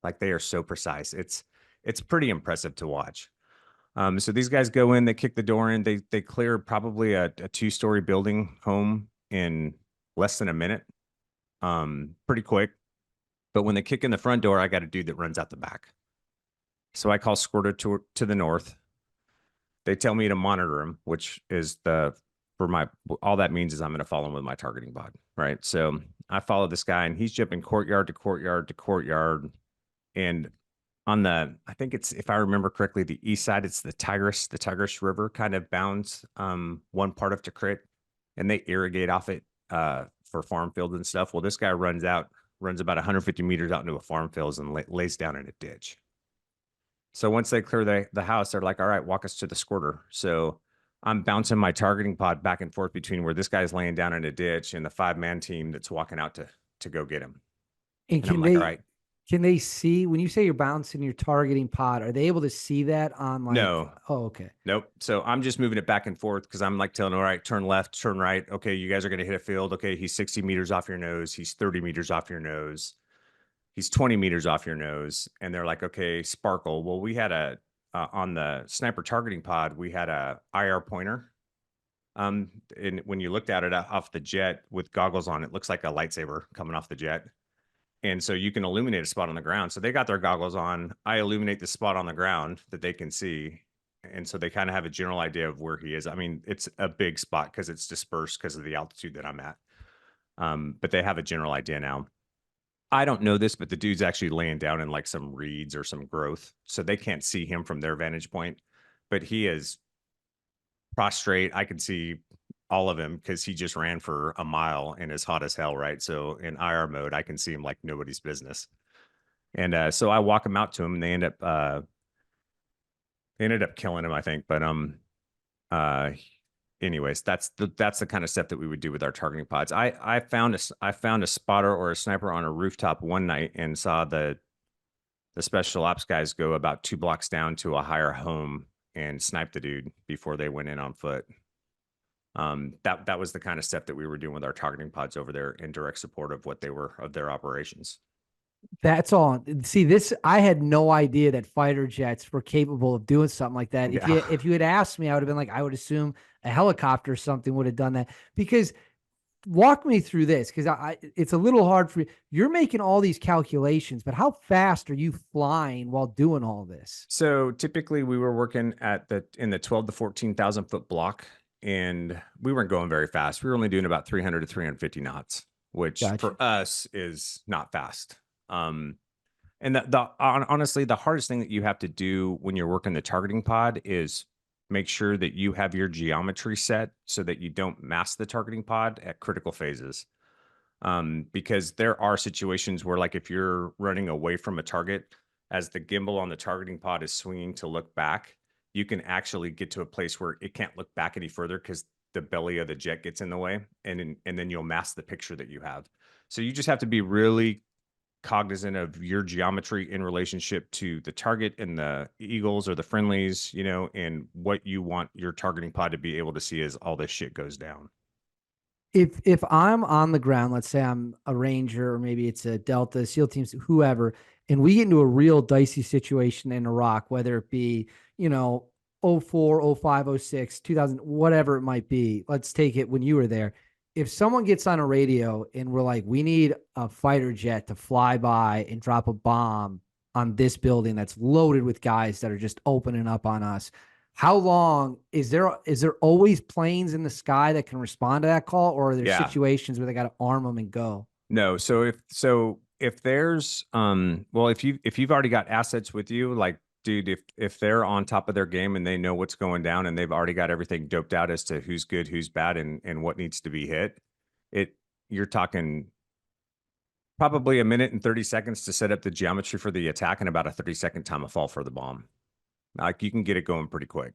Like, they are so precise. It's pretty impressive to watch. So these guys go in, they kick the door in, they clear probably a 2-story building home in less than a minute. Pretty quick. But when they kick in the front door, I got a dude that runs out the back. So I call squirter to the north. They tell me to monitor him, which is all that means is I'm going to follow him with my targeting pod, right? So I follow this guy, and he's jumping courtyard to courtyard to courtyard. And on I think it's, if I remember correctly, the east side, it's the Tigris River kind of bounds one part of Tikrit, and they irrigate off it for farm fields and stuff. Well, this guy runs about 150 meters out into a farm fields and lays down in a ditch. So once they clear the house, they're like, all right, walk us to the squirter. So I'm bouncing my targeting pod back and forth between where this guy's laying down in a ditch and the 5-man team that's walking out to go get him. And I'm like, all right. Can they see, when you say you're bouncing your targeting pod, are they able to see that on like? No. Oh, okay. Nope. So I'm just moving it back and forth because I'm like telling them, all right, turn left, turn right. Okay, you guys are going to hit a field. Okay, he's 60 meters off your nose. He's 30 meters off your nose. He's 20 meters off your nose. And they're like, okay, sparkle. Well, we had on the sniper targeting pod, we had a IR pointer. And when you looked at it off the jet with goggles on, it looks like a lightsaber coming off the jet. And so you can illuminate a spot on the ground. So they got their goggles on. I illuminate the spot on the ground that they can see. And so they kind of have a general idea of where he is. I mean, it's a big spot because it's dispersed because of the altitude that I'm at. But they have a general idea now. I don't know this, but the dude's actually laying down in like some reeds or some growth. So they can't see him from their vantage point. but he is prostrate. I can see all of him because he just ran for a mile and is hot as hell, right? So in IR mode, I can see him like nobody's business. And so I walk him out to him, and they ended up killing him, I think. But uh anyways, that's the kind of stuff that we would do with our targeting pods. I found a spotter or a sniper on a rooftop one night and saw the special ops guys go about 2 blocks down to a higher home and snipe the dude before they went in on foot. That was the kind of stuff that we were doing with our targeting pods over there in direct support of what they were of their operations. That's all. See, this I had no idea that fighter jets were capable of doing something like that. Yeah. If you had asked me, I would have been like, I would assume a helicopter or something would have done that. Because walk me through this, because it's a little hard for you. You're making all these calculations, but how fast are you flying while doing all this? So typically we were working in the 12 to 14,000 foot block, and we weren't going very fast. We were only doing about 300 to 350 knots, which Gotcha. for us is not fast. And honestly, the hardest thing that you have to do when you're working the targeting pod is make sure that you have your geometry set so that you don't mask the targeting pod at critical phases. Because there are situations where, like, if you're running away from a target, as the gimbal on the targeting pod is swinging to look back, you can actually get to a place where it can't look back any further because the belly of the jet gets in the way, and then you'll mask the picture that you have. So you just have to be really cognizant of your geometry in relationship to the target and the eagles or the friendlies, and what you want your targeting pod to be able to see as all this shit goes down. If I'm on the ground, let's say I'm a ranger or maybe it's a Delta, SEAL teams, whoever, and we get into a real dicey situation in Iraq, whether it be, oh 04, oh 05, oh 06, 2000, whatever it might be. Let's take it when you were there. If someone gets on a radio and we're like, we need a fighter jet to fly by and drop a bomb on this building that's loaded with guys that are just opening up on us, how long is there always planes in the sky that can respond to that call, or are there Yeah. situations where they got to arm them and go? No. If there's well, if you've already got assets with you, like, dude, if they're on top of their game and they know what's going down and they've already got everything doped out as to who's good, who's bad, and what needs to be hit, you're talking probably a minute and 30 seconds to set up the geometry for the attack, and about a 30-second time of fall for the bomb. Like, you can get it going pretty quick.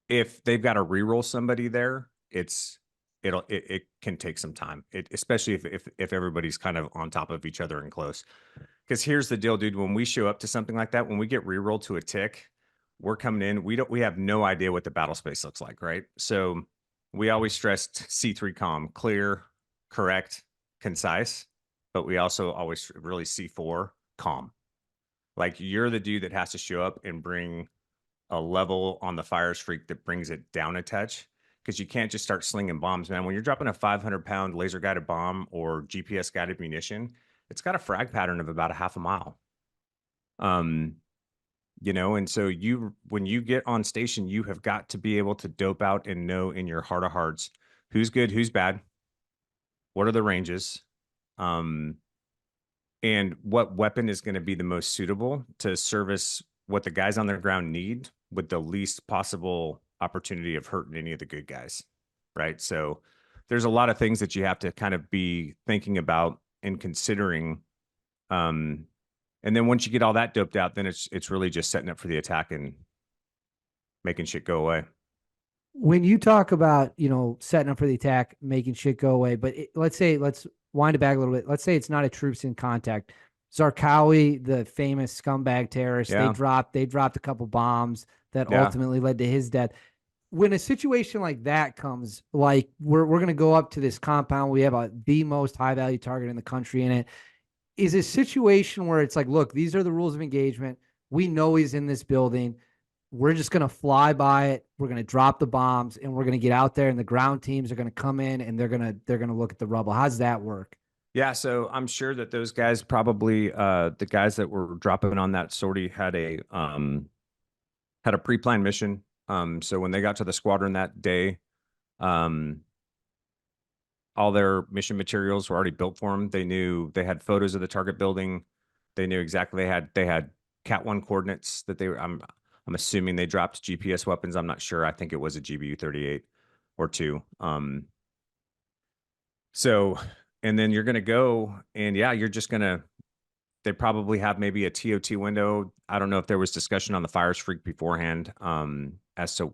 If they've got to reroll somebody there, it can take some time. Especially if everybody's kind of on top of each other and close. Because here's the deal, dude. When we show up to something like that, when we get rerolled to a tick, we're coming in. We have no idea what the battle space looks like, right? So we always stressed C3 calm, clear, correct, concise, but we also always really C4 calm. Like, you're the dude that has to show up and bring a level on the fire streak that brings it down a touch, because you can't just start slinging bombs, man. When you're dropping a 500-pound laser guided bomb or GPS guided munition, it's got a frag pattern of about a half a mile. And so when you get on station, you have got to be able to dope out and know in your heart of hearts who's good, who's bad, what are the ranges, and what weapon is going to be the most suitable to service what the guys on the ground need with the least possible opportunity of hurting any of the good guys, right? So there's a lot of things that you have to kind of be thinking about and considering. And then once you get all that doped out, then it's really just setting up for the attack and making shit go away. When you talk about, setting up for the attack, making shit go away, but let's wind it back a little bit. Let's say it's not a troops in contact. Zarqawi, the famous scumbag terrorist, Yeah. they dropped a couple bombs that Yeah. ultimately led to his death. When a situation like that comes, like we're going to go up to this compound, we have the most high value target in the country in it. Is a situation where it's like, look, these are the rules of engagement. We know he's in this building. We're just going to fly by it. We're going to drop the bombs and we're going to get out there, and the ground teams are going to come in and they're going to look at the rubble. How's that work? Yeah, so I'm sure that those guys probably the guys that were dropping on that sortie had a pre-planned mission. So when they got to the squadron that day, all their mission materials were already built for them. They knew they had photos of the target building. They knew exactly they had Cat 1 coordinates that they were. I'm assuming they dropped GPS weapons. I'm not sure. I think it was a GBU-38 or two. So, and then you're going to go and yeah, you're just going to, they probably have maybe a TOT window. I don't know if there was discussion on the Fires Freak beforehand, as to,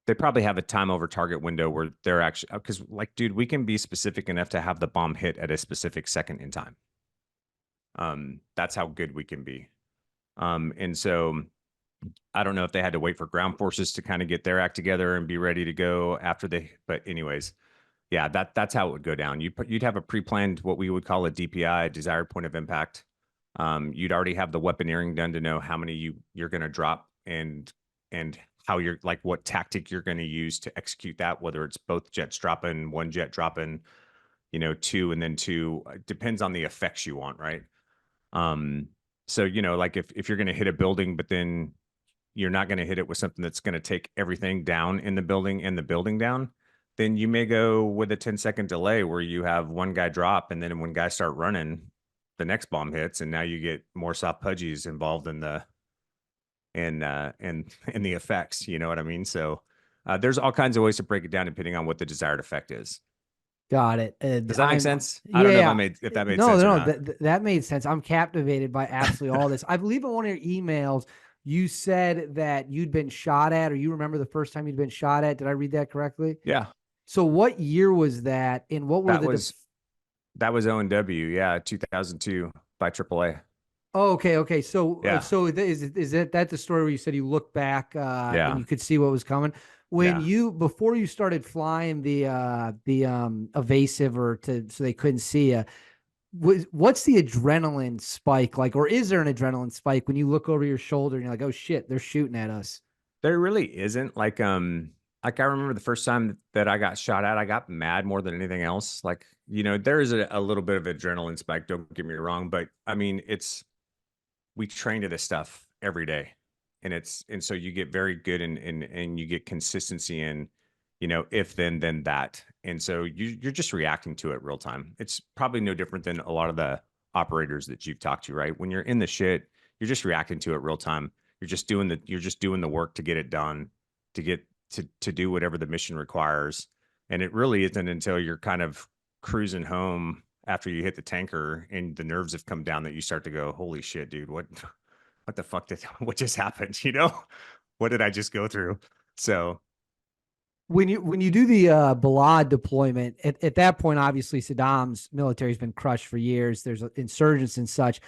they probably have a time over target window where they're actually, because like, dude, we can be specific enough to have the bomb hit at a specific second in time. That's how good we can be. And so I don't know if they had to wait for ground forces to kind of get their act together and be ready to go after they, but anyways, yeah, that's how it would go down. You'd have a pre-planned, what we would call a DPI, desired point of impact. You'd already have the weaponeering done to know how many you're going to drop and how you're like what tactic you're going to use to execute that, whether it's both jets dropping, one jet dropping, two and then two. Depends on the effects you want, right? So like if you're going to hit a building, but then you're not going to hit it with something that's going to take everything down in the building and the building down, then you may go with a 10-second delay where you have one guy drop, and then when guys start running, the next bomb hits, and now you get more soft pudgies involved in the in the effects. You know what I mean? So there's all kinds of ways to break it down depending on what the desired effect is. Got it. Does that make sense? I don't know Yeah. if that made No, sense or no, not. that made sense. I'm captivated by absolutely all this. I believe in one of your emails, you said that you'd been shot at, or you remember the first time you'd been shot at. Did I read that correctly? Yeah, So what year was that? And what were that the was O&W. Yeah, 2002 by AAA. Oh, okay, okay. So, Yeah, is that the story where you said you looked back and yeah, you could see what was coming? When yeah. you before you started flying the evasive or so they couldn't see you, what's the adrenaline spike like, or is there an adrenaline spike when you look over your shoulder and you're like, oh shit, they're shooting at us? There really isn't. Like I remember the first time that I got shot at, I got mad more than anything else. Like, there is a little bit of adrenaline spike, don't get me wrong, but I mean, we train to this stuff every day. And so you get very good and you get consistency in, if then that. And so you're just reacting to it real time. It's probably no different than a lot of the operators that you've talked to, right? When you're in the shit, you're just reacting to it real time. You're just doing the work to get it done, to get to do whatever the mission requires. And it really isn't until you're kind of cruising home after you hit the tanker and the nerves have come down that you start to go, holy shit, dude, what the fuck what just happened? What did I just go through? So When you do the Balad deployment, at that point, obviously Saddam's military has been crushed for years. There's insurgents and such.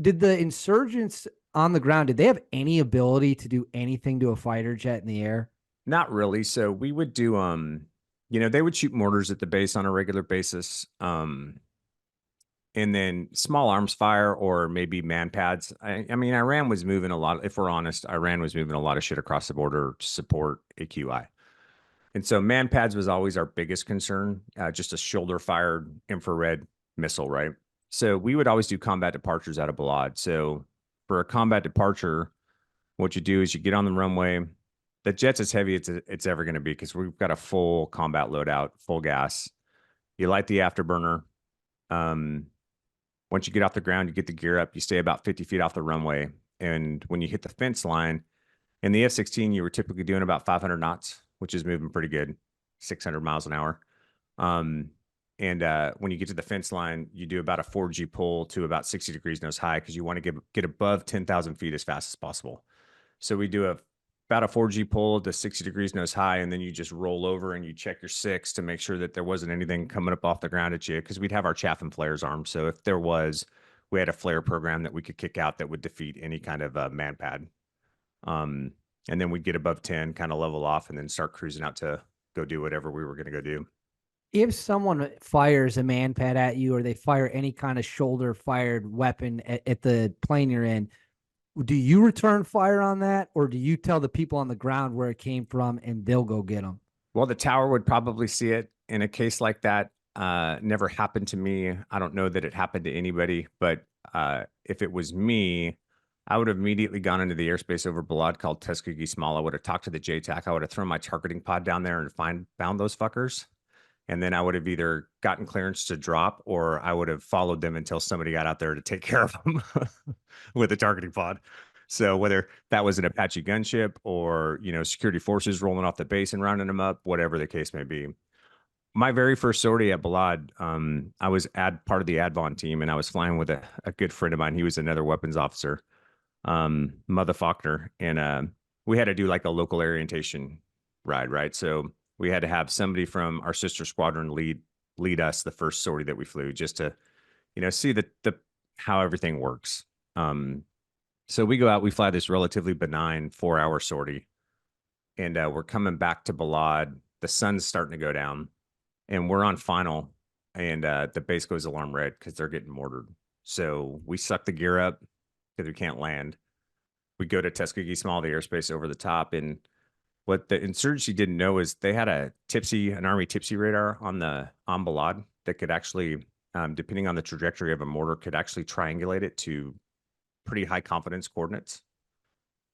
Did the insurgents on the ground, did they have any ability to do anything to a fighter jet in the air? not really. So we would do they would shoot mortars at the base on a regular basis. And then small arms fire or maybe man pads. I mean, Iran was moving a lot. If we're honest, Iran was moving a lot of shit across the border to support AQI. And so man pads was always our biggest concern, just a shoulder fired infrared missile, right? So we would always do combat departures out of Balad. So for a combat departure, what you do is you get on the runway. The jet's as heavy as it's ever going to be because we've got a full combat loadout, full gas. You light the afterburner. Once you get off the ground, you get the gear up, you stay about 50 feet off the runway. And when you hit the fence line, in the F-16, you were typically doing about 500 knots, which is moving pretty good, 600 miles an hour. And when you get to the fence line, you do about a 4G pull to about 60 degrees nose high because you want to get above 10,000 feet as fast as possible. So we do about a 4G pull to 60 degrees nose high, and then you just roll over and you check your six to make sure that there wasn't anything coming up off the ground at you because we'd have our chaff and flares armed. So if there was, we had a flare program that we could kick out that would defeat any kind of man pad. And then we'd get above 10, kind of level off, and then start cruising out to go do whatever we were going to go do. If someone fires a man pad at you or they fire any kind of shoulder fired weapon at the plane you're in, do you return fire on that, or do you tell the people on the ground where it came from and they'll go get them? Well, the tower would probably see it in a case like that. Never happened to me. I don't know that it happened to anybody, but if it was me, I would have immediately gone into the airspace over Balad called Tuskegee Small. I would have talked to the JTAC. I would have thrown my targeting pod down there and found those fuckers. And then I would have either gotten clearance to drop or I would have followed them until somebody got out there to take care of them with a targeting pod. So whether that was an Apache gunship or, security forces rolling off the base and rounding them up, whatever the case may be. My very first sortie at Balad, I was part of the Advon team, and I was flying with a good friend of mine. He was another weapons officer, Mother Faulkner, and we had to do like a local orientation ride, right? So we had to have somebody from our sister squadron lead us the first sortie that we flew, just to see the how everything works. So we go out, we fly this relatively benign 4-hour sortie, and we're coming back to Balad. The sun's starting to go down, and we're on final, and the base goes alarm red because they're getting mortared. So we suck the gear up because we can't land. We go to Tuskegee Small, the airspace over the top, and what the insurgency didn't know is they had an Army tipsy radar on Balad that could actually, depending on the trajectory of a mortar, could actually triangulate it to pretty high confidence coordinates.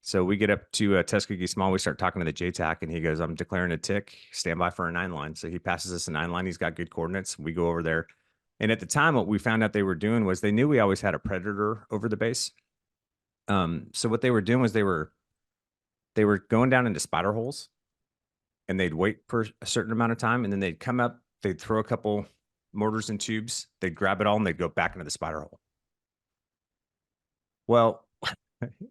So we get up to Tuskegee Small. We start talking to the JTAC, and he goes, "I'm declaring a tick. Stand by for a 9 line." So he passes us a 9 line. He's got good coordinates. We go over there. And at the time, what we found out they were doing was they knew we always had a predator over the base. So what they were doing was they were going down into spider holes, and they'd wait for a certain amount of time, and then they'd come up, they'd throw a couple mortars and tubes, they'd grab it all, and they'd go back into the spider hole. Well,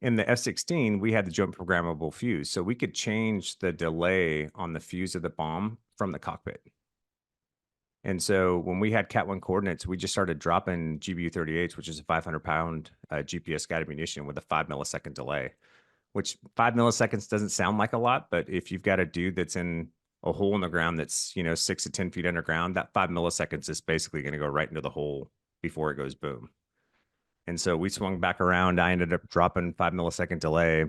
in the F-16, we had the joint programmable fuse, so we could change the delay on the fuse of the bomb from the cockpit. And so when we had Cat 1 coordinates, we just started dropping GBU-38s, which is a 500-pound GPS-guided munition with a 5-millisecond delay, which 5 milliseconds doesn't sound like a lot, but if you've got a dude that's in a hole in the ground that's 6 to 10 feet underground, that 5 milliseconds is basically going to go right into the hole before it goes boom. And so we swung back around. I ended up dropping 5-millisecond delay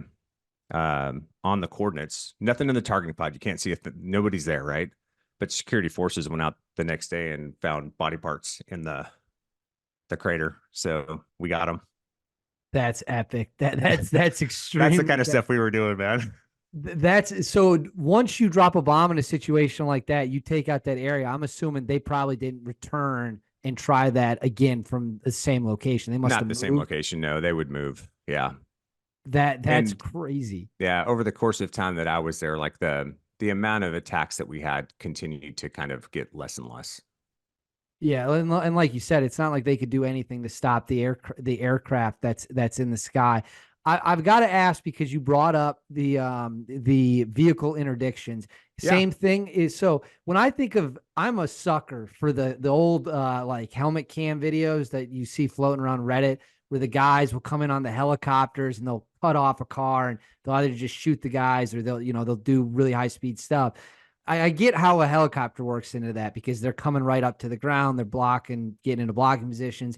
on the coordinates. Nothing in the targeting pod. You can't see if nobody's there, right? But security forces went out the next day and found body parts in the crater. So we got them. That's epic. That's extreme. That's the kind of stuff we were doing, man. That's so once you drop a bomb in a situation like that, you take out that area. I'm assuming they probably didn't return and try that again from the same location. They must Not have the moved. same location. No, they would move. Yeah. That's And crazy. yeah, over the course of time that I was there, like the amount of attacks that we had continued to kind of get less and less. Yeah, and like you said, it's not like they could do anything to stop the aircraft that's in the sky. I've got to ask because you brought up the vehicle interdictions. Yeah. Same thing is so when I think of I'm a sucker for the old like helmet cam videos that you see floating around Reddit where the guys will come in on the helicopters and they'll cut off a car and they'll either just shoot the guys or they'll do really high speed stuff. I get how a helicopter works into that because they're coming right up to the ground, they're blocking, getting into blocking positions.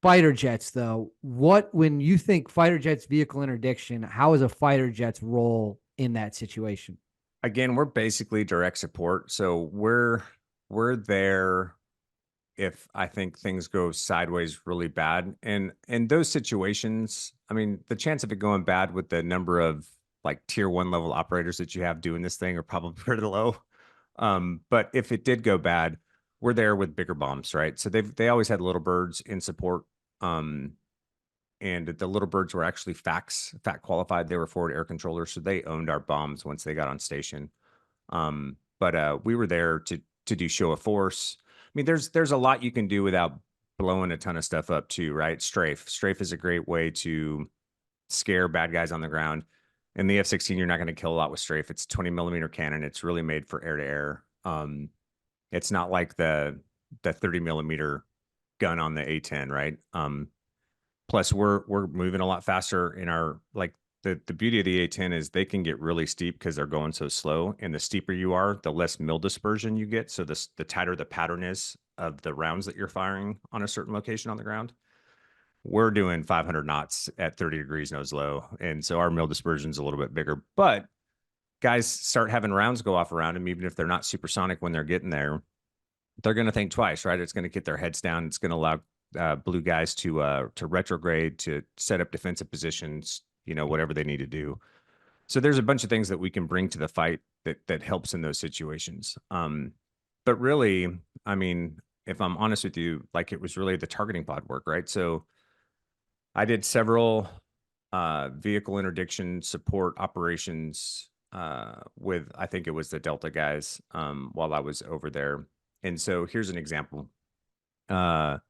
Fighter jets, though, when you think fighter jets vehicle interdiction, how is a fighter jet's role in that situation? Again, we're basically direct support. So we're there if I think things go sideways really bad. And in those situations, I mean, the chance of it going bad with the number of like tier 1 level operators that you have doing this thing are probably pretty low. But if it did go bad, we're there with bigger bombs, right? So they always had little birds in support. And the little birds were actually FAC qualified. They were forward air controllers, so they owned our bombs once they got on station. But we were there to do show of force. I mean, there's a lot you can do without blowing a ton of stuff up too, right? Strafe is a great way to scare bad guys on the ground. In the F-16, you're not going to kill a lot with strafe. It's 20 millimeter cannon. It's really made for air to air. It's not like the 30 millimeter gun on the A-10, right? Plus we're moving a lot faster in our like the beauty of the A-10 is they can get really steep because they're going so slow. And the steeper you are, the less mill dispersion you get. So the tighter the pattern is of the rounds that you're firing on a certain location on the ground. We're doing 500 knots at 30 degrees nose low. And so our mill dispersion is a little bit bigger. But guys start having rounds go off around them, even if they're not supersonic when they're getting there. They're going to think twice, right? It's going to get their heads down. It's going to allow blue guys to retrograde, to set up defensive positions, whatever they need to do. So there's a bunch of things that we can bring to the fight that helps in those situations. But really, I mean, if I'm honest with you, like it was really the targeting pod work, right? So I did several vehicle interdiction support operations with, I think it was the Delta guys, while I was over there. And so here's an example. One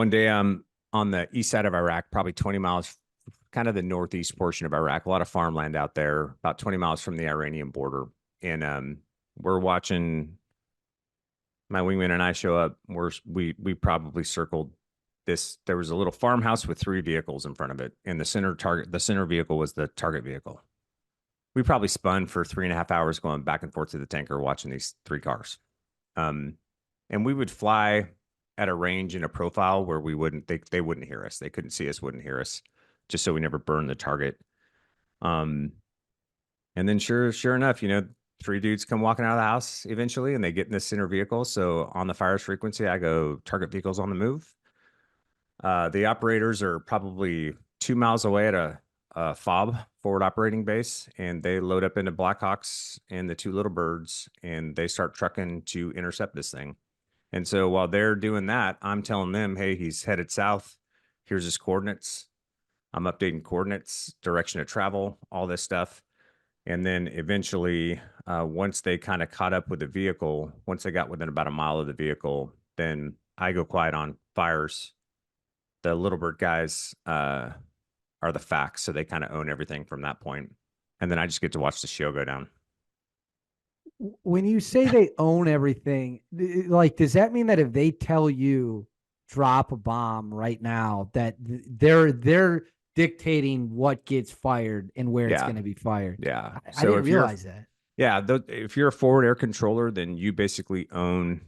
day I'm on the east side of Iraq, probably 20 miles, kind of the northeast portion of Iraq, a lot of farmland out there, about 20 miles from the Iranian border. And we're watching, my wingman and I show up. We probably circled this. There was a little farmhouse with 3 vehicles in front of it, and the center vehicle was the target vehicle. We probably spun for 3.5 hours going back and forth to the tanker watching these 3 cars. And we would fly at a range in a profile where they wouldn't hear us. They couldn't see us, wouldn't hear us, just so we never burned the target. And then sure enough, 3 dudes come walking out of the house eventually, and they get in this center vehicle. So on the fires frequency, I go, target vehicles on the move. The operators are probably 2 miles away at a FOB, forward operating base, and they load up into Blackhawks and the 2 little birds, and they start trucking to intercept this thing. And so while they're doing that, I'm telling them, hey, he's headed south. Here's his coordinates. I'm updating coordinates, direction of travel, all this stuff. And then eventually, once they kind of caught up with the vehicle, once they got within about a mile of the vehicle, then I go quiet on fires. The Little Bird guys are the facts, so they kind of own everything from that point. And then I just get to watch the show go down. When you say they own everything, like, does that mean that if they tell you drop a bomb right now, that they're dictating what gets fired and where it's going to be fired? Yeah. I didn't realize that. Yeah. If you're a forward air controller, then you basically own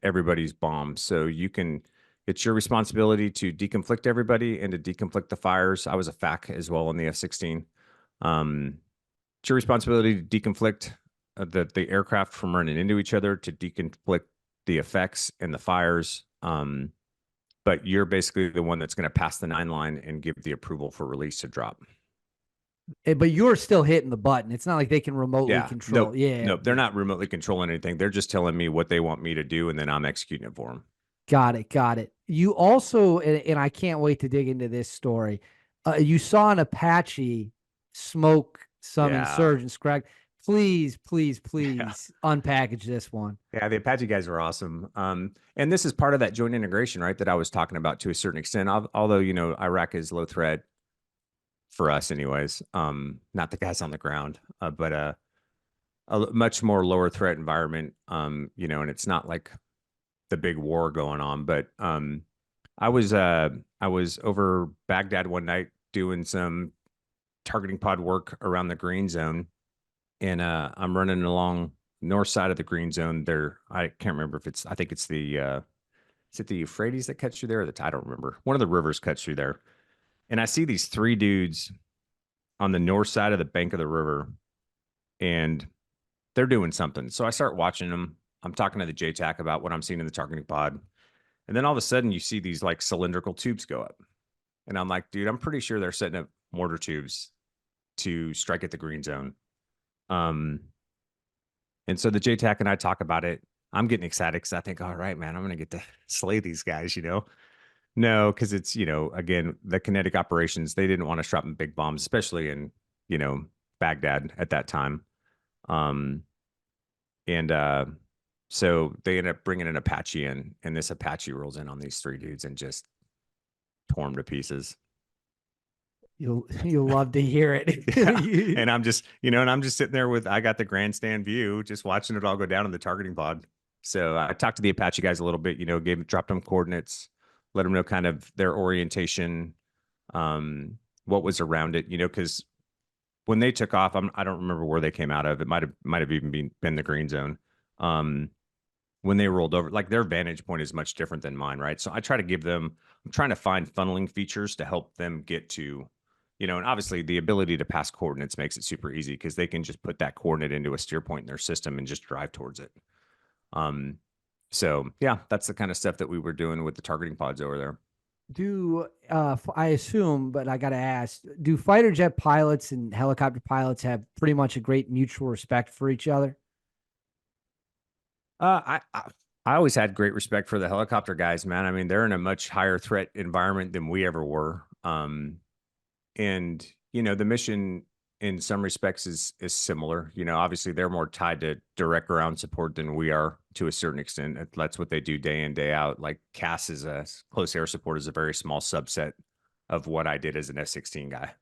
everybody's bombs. So it's your responsibility to deconflict everybody and to deconflict the fires. I was a FAC as well on the F-16. It's your responsibility to deconflict the aircraft from running into each other, to deconflict the effects and the fires. But you're basically the one that's going to pass the 9 line and give the approval for release to drop. But you're still hitting the button. It's not like they can remotely control. Nope. They're not remotely controlling anything. They're just telling me what they want me to do, and then I'm executing it for them. Got it. You also, and I can't wait to dig into this story. You saw an Apache smoke some insurgents, correct? Please unpackage this one. Yeah, the Apache guys are awesome. And this is part of that joint integration, right, that I was talking about to a certain extent. Although, Iraq is low threat for us anyways. Not the guys on the ground, but a much more lower threat environment, and it's not like the big war going on. But I was over Baghdad one night doing some targeting pod work around the green zone. And I'm running along north side of the green zone there. I can't remember if I think it's is it the Euphrates that cuts through there, or I don't remember. One of the rivers cuts through there. And I see these 3 dudes on the north side of the bank of the river, and they're doing something. So I start watching them. I'm talking to the JTAC about what I'm seeing in the targeting pod. And then all of a sudden you see these like cylindrical tubes go up. And I'm like, dude, I'm pretty sure they're setting up mortar tubes to strike at the green zone. And so the JTAC and I talk about it. I'm getting excited because I think, all right, man, I'm going to get to slay these guys, No, because it's, again, the kinetic operations, they didn't want to drop big bombs, especially in, Baghdad at that time. So they end up bringing an Apache in, and this Apache rolls in on these 3 dudes and just tore them to pieces. You'll love to hear it. Yeah. And I'm just, sitting there I got the grandstand view, just watching it all go down in the targeting pod. So I talked to the Apache guys a little bit, dropped them coordinates, let them know kind of their orientation, what was around it, because when they took off, I don't remember where they came out of. It might have even been the green zone. When they rolled over, like, their vantage point is much different than mine, right? So I try to I'm trying to find funneling features to help them get to, and obviously the ability to pass coordinates makes it super easy because they can just put that coordinate into a steer point in their system and just drive towards it. So yeah, that's the kind of stuff that we were doing with the targeting pods over there. I assume, but I got to ask, do fighter jet pilots and helicopter pilots have pretty much a great mutual respect for each other? I always had great respect for the helicopter guys, man. I mean, they're in a much higher threat environment than we ever were. And, the mission in some respects is similar. Obviously they're more tied to direct ground support than we are to a certain extent. That's what they do day in, day out. Like CAS is close air support is a very small subset of what I did as an F-16 guy.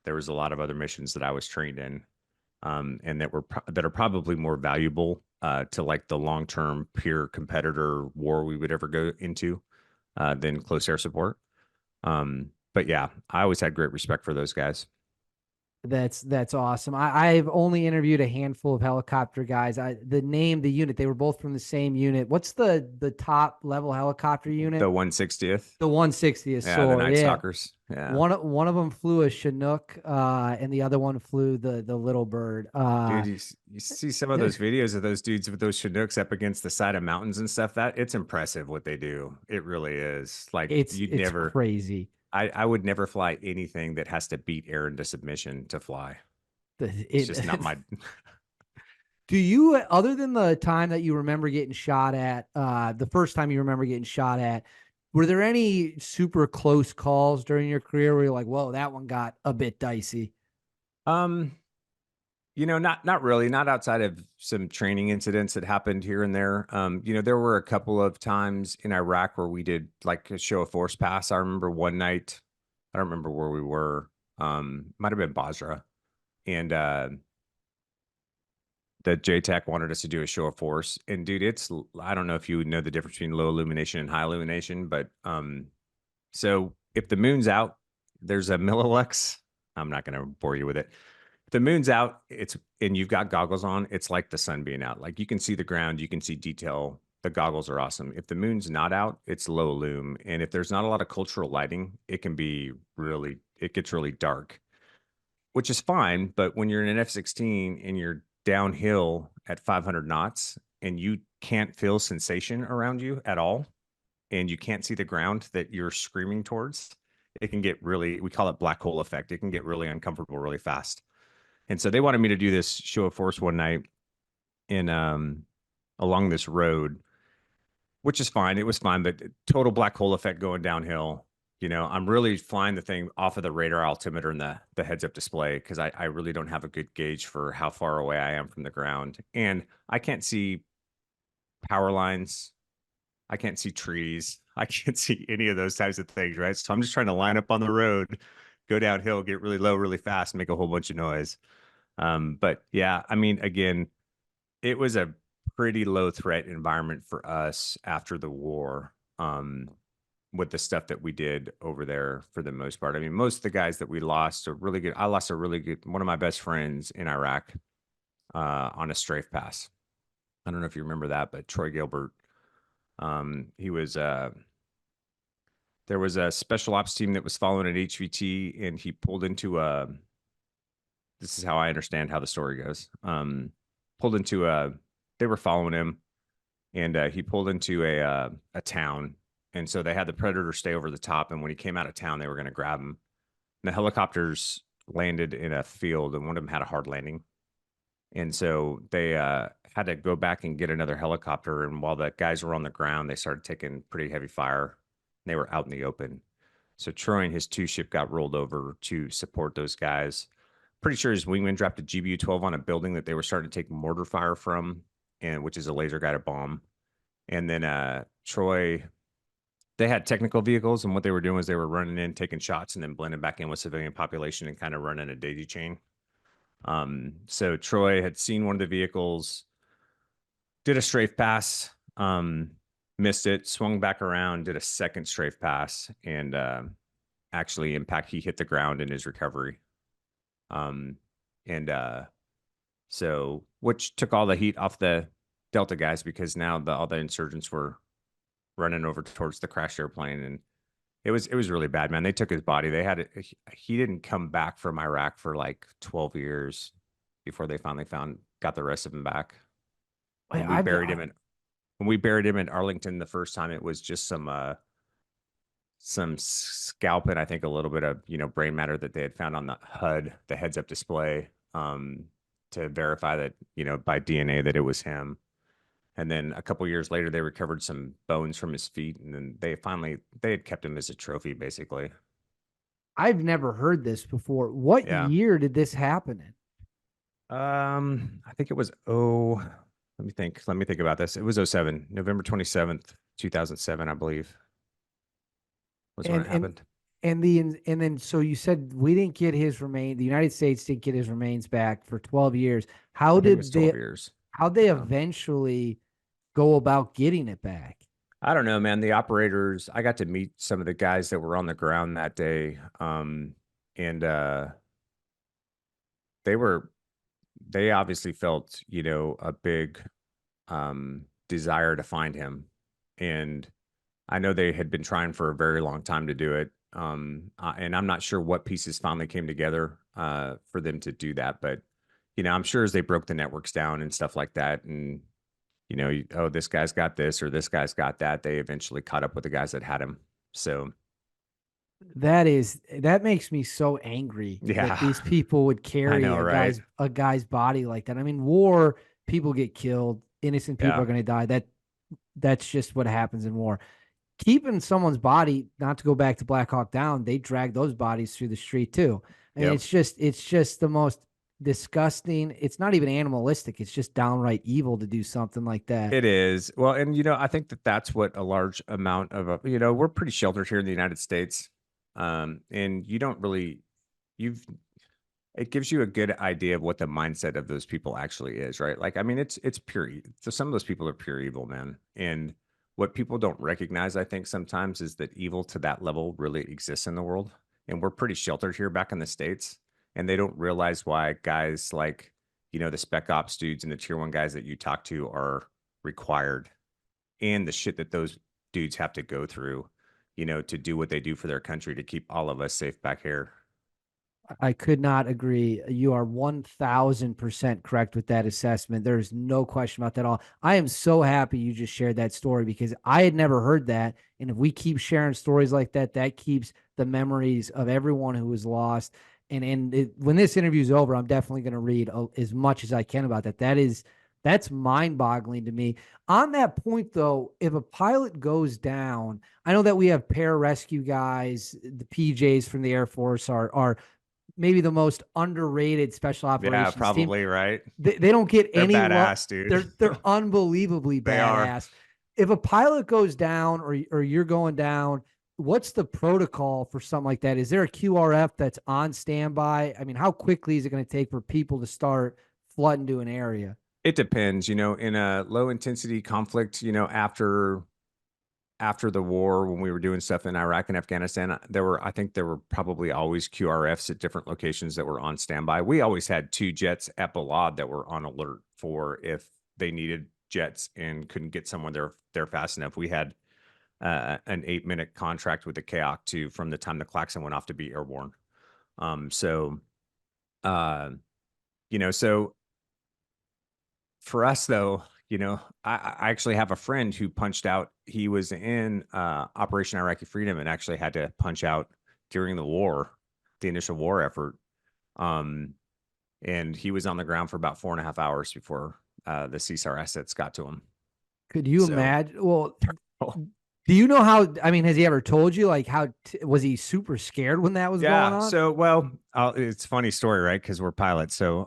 There was a lot of other missions that I was trained in, and that are probably more valuable to like the long-term peer competitor war we would ever go into than close air support. But yeah, I always had great respect for those guys. That's awesome. I've only interviewed a handful of helicopter guys. The unit, they were both from the same unit. What's the top level helicopter unit? The 160th. The 160th Yeah, the SOAR. Night Yeah. Stalkers. Yeah. One of them flew a Chinook, and the other one flew the Little Bird. Dude, you see some of those videos of those dudes with those Chinooks up against the side of mountains and stuff. That it's impressive what they do. It really is. Like it's crazy. I would never fly anything that has to beat air into submission to fly. It's just not my. Do you, other than the time that you remember getting shot at, the first time you remember getting shot at, were there any super close calls during your career where you're like, whoa, that one got a bit dicey? Um, not really, not outside of some training incidents that happened here and there. There were a couple of times in Iraq where we did like a show of force pass. I remember one night, I don't remember where we were. Might have been Basra, and the JTAC wanted us to do a show of force. And dude, I don't know if you would know the difference between low illumination and high illumination, but so if the moon's out, there's a millilux. I'm not going to bore you with it. If the moon's out, and you've got goggles on, it's like the sun being out. Like you can see the ground, you can see detail. The goggles are awesome. If the moon's not out, it's low illum. And if there's not a lot of cultural lighting, it gets really dark, which is fine. But when you're in an F-16 and you're downhill at 500 knots and you can't feel sensation around you at all, and you can't see the ground that you're screaming towards, it can get we call it black hole effect. It can get really uncomfortable really fast. And so they wanted me to do this show of force one night in along this road, which is fine. It was fine, but total black hole effect going downhill. I'm really flying the thing off of the radar altimeter and the heads up display because I really don't have a good gauge for how far away I am from the ground. And I can't see power lines. I can't see trees. I can't see any of those types of things, right? So I'm just trying to line up on the road, go downhill, get really low, really fast, make a whole bunch of noise. But yeah, I mean, again, it was a pretty low threat environment for us after the war. With the stuff that we did over there for the most part. I mean, most of the guys that we lost are really good. I lost one of my best friends in Iraq on a strafe pass. I don't know if you remember that, but Troy Gilbert, he was, there was a special ops team that was following an HVT and he pulled into this is how I understand how the story goes. They were following him and he pulled into a town. And so they had the Predator stay over the top. And when he came out of town, they were going to grab him. And the helicopters landed in a field and one of them had a hard landing. And so they had to go back and get another helicopter. And while the guys were on the ground, they started taking pretty heavy fire. They were out in the open. So Troy and his two ship got rolled over to support those guys. Pretty sure his wingman dropped a GBU-12 on a building that they were starting to take mortar fire from, and which is a laser guided bomb. And then Troy, they had technical vehicles, and what they were doing is they were running in, taking shots, and then blending back in with civilian population and kind of running a daisy chain. So Troy had seen one of the vehicles, did a strafe pass, missed it, swung back around, did a second strafe pass, and he hit the ground in his recovery. So which took all the heat off the Delta guys because now all the insurgents were running over towards the crashed airplane, and it was really bad, man. They took his body. He didn't come back from Iraq for like 12 years before they finally got the rest of him back. When we buried him in Arlington the first time, it was just some scalping, I think a little bit of brain matter that they had found on the HUD, the heads up display, to verify that by DNA that it was him. And then a couple years later, they recovered some bones from his feet, and then they had kept him as a trophy, basically. I've never heard this before. What Yeah. year did this happen in? I think it was, oh, let me think. Let me think about this. It was '07, November 27th, 2007, I believe, was when And it and happened. and then so you said we didn't get his remain. The United States didn't get his remains back for 12 years. How I think it was did 12 they years. how'd they Yeah. eventually go about getting it back? I don't know, man. The operators, I got to meet some of the guys that were on the ground that day. And they were, they obviously felt, a big desire to find him. And I know they had been trying for a very long time to do it. And I'm not sure what pieces finally came together for them to do that. But, I'm sure as they broke the networks down and stuff like that, and, oh, this guy's got this or this guy's got that, they eventually caught up with the guys that had him. So, That makes me so angry that yeah, these people would I carry know, right? a guy's body like that. I mean, war, people get killed, innocent people are Yeah. going to die. That's just what happens in war. Keeping someone's body, not to go back to Black Hawk Down, they drag those bodies through the street too. And Yep. it's just the most disgusting. It's not even animalistic. It's just downright evil to do something like that. It is. Well, and I think that that's what a large amount of, we're pretty sheltered here in the United States. And you don't really, you've, it gives you a good idea of what the mindset of those people actually is, right? Like, I mean, it's pure. So some of those people are pure evil, man. And what people don't recognize, I think, sometimes is that evil to that level really exists in the world. And we're pretty sheltered here back in the States. And they don't realize why guys like, the spec ops dudes and the tier one guys that you talk to are required, and the shit that those dudes have to go through, to do what they do for their country to keep all of us safe back here. I could not agree. You are 1000% correct with that assessment. There's no question about that at all. I am so happy you just shared that story because I had never heard that. And if we keep sharing stories like that, that keeps the memories of everyone who was lost. When this interview is over, I'm definitely going to read as much as I can about that. That's mind boggling to me. On that point, though, if a pilot goes down, I know that we have pararescue guys, the PJs from the Air Force are maybe the most underrated special Yeah, operations team. probably, right? They don't get They're any love. badass, dude. They're unbelievably They are. badass. If a pilot goes down or you're going down, what's the protocol for something like that? Is there a QRF that's on standby? I mean, how quickly is it going to take for people to start flooding to an area? It depends, in a low intensity conflict, after the war, when we were doing stuff in Iraq and Afghanistan, I think there were probably always QRFs at different locations that were on standby. We always had two jets at Balad that were on alert for if they needed jets and couldn't get someone there fast enough. We had an 8-minute contract with the KAOK to from the time the klaxon went off to be airborne. So, uh, so for us though, I actually have a friend who punched out. He was in Operation Iraqi Freedom and actually had to punch out during the war, the initial war effort. Um, and he was on the ground for about 4.5 hours before the CSAR assets got to him. Could you So, imagine? Well, do you know how? I mean, has he ever told you like how was he super scared when that was going yeah. on? So, well, it's a funny story, right? Because we're pilots. So,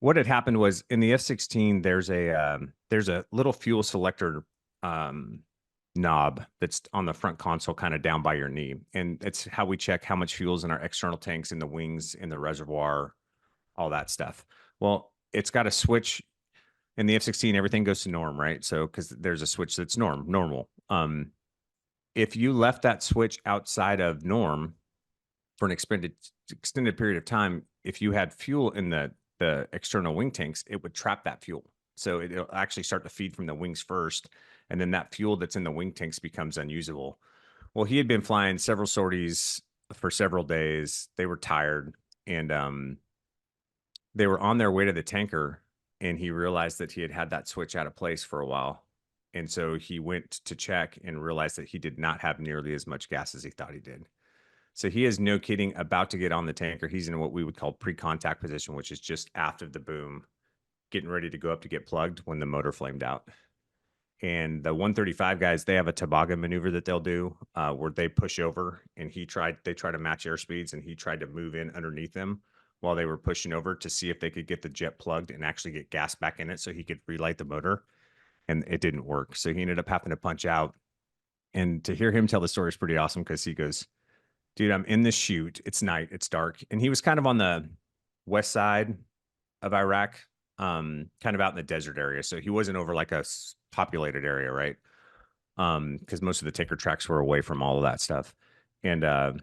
what had happened was in the F-16, there's a little fuel selector um, knob that's on the front console, kind of down by your knee, and it's how we check how much fuel's in our external tanks, in the wings, in the reservoir, all that stuff. Well, it's got a switch in the F-16. Everything goes to norm, right? So because there's a switch that's normal. If you left that switch outside of norm for an extended period of time, if you had fuel in the external wing tanks, it would trap that fuel. So it'll actually start to feed from the wings first, and then that fuel that's in the wing tanks becomes unusable. Well, he had been flying several sorties for several days. They were tired, and they were on their way to the tanker, and he realized that he had had that switch out of place for a while. And so he went to check and realized that he did not have nearly as much gas as he thought he did. So he is, no kidding, about to get on the tanker. He's in what we would call pre-contact position, which is just after the boom, getting ready to go up to get plugged when the motor flamed out. And the 135 guys, they have a toboggan maneuver that they'll do where they push over, and they try to match airspeeds, and he tried to move in underneath them while they were pushing over to see if they could get the jet plugged and actually get gas back in it so he could relight the motor. And it didn't work. So he ended up having to punch out. And to hear him tell the story is pretty awesome because he goes, dude, I'm in this chute. It's night. It's dark. And he was kind of on the west side of Iraq, kind of out in the desert area. So he wasn't over like a populated area, right? Because most of the ticker tracks were away from all of that stuff. And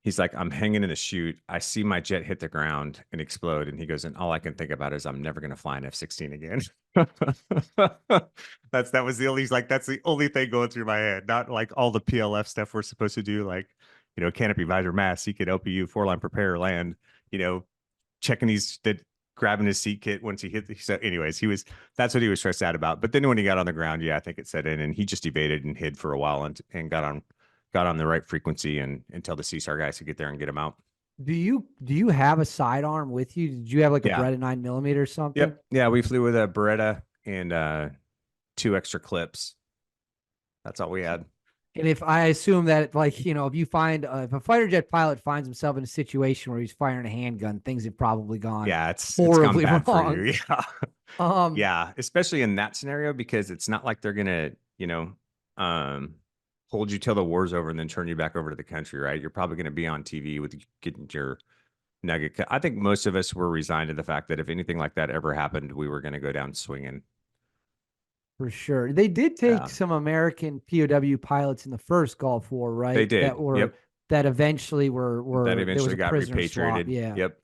he's like, I'm hanging in the chute. I see my jet hit the ground and explode. And he goes, and all I can think about is I'm never going to fly an F-16 again. That was the only, he's like, that's the only thing going through my head. Not like all the PLF stuff we're supposed to do, like, canopy, visor, mask, seat kit, LPU, 4-line prepare, land, checking grabbing his seat kit once he hit. So anyways, that's what he was stressed out about. But then when he got on the ground, yeah, I think it set in, and he just evaded and hid for a while and got on the right frequency and until the CSAR guys could get there and get him out. Do you have a sidearm with you? Did you have like a Beretta 9mm or something? Yep. Yeah, we flew with a Beretta and 2 extra clips. That's all we had. And if I assume that, like, if you find if a fighter jet pilot finds himself in a situation where he's firing a handgun, things have probably gone it's horribly gone bad wrong. For you. Yeah. Yeah, especially in that scenario, because it's not like they're gonna, hold you till the war's over and then turn you back over to the country, right? You're probably gonna be on TV with getting your nugget. I think most of us were resigned to the fact that if anything like that ever happened, we were gonna go down swinging. For sure. They did take some American POW pilots in the first Gulf War, right? They did. That eventually got repatriated. Yeah. Yep.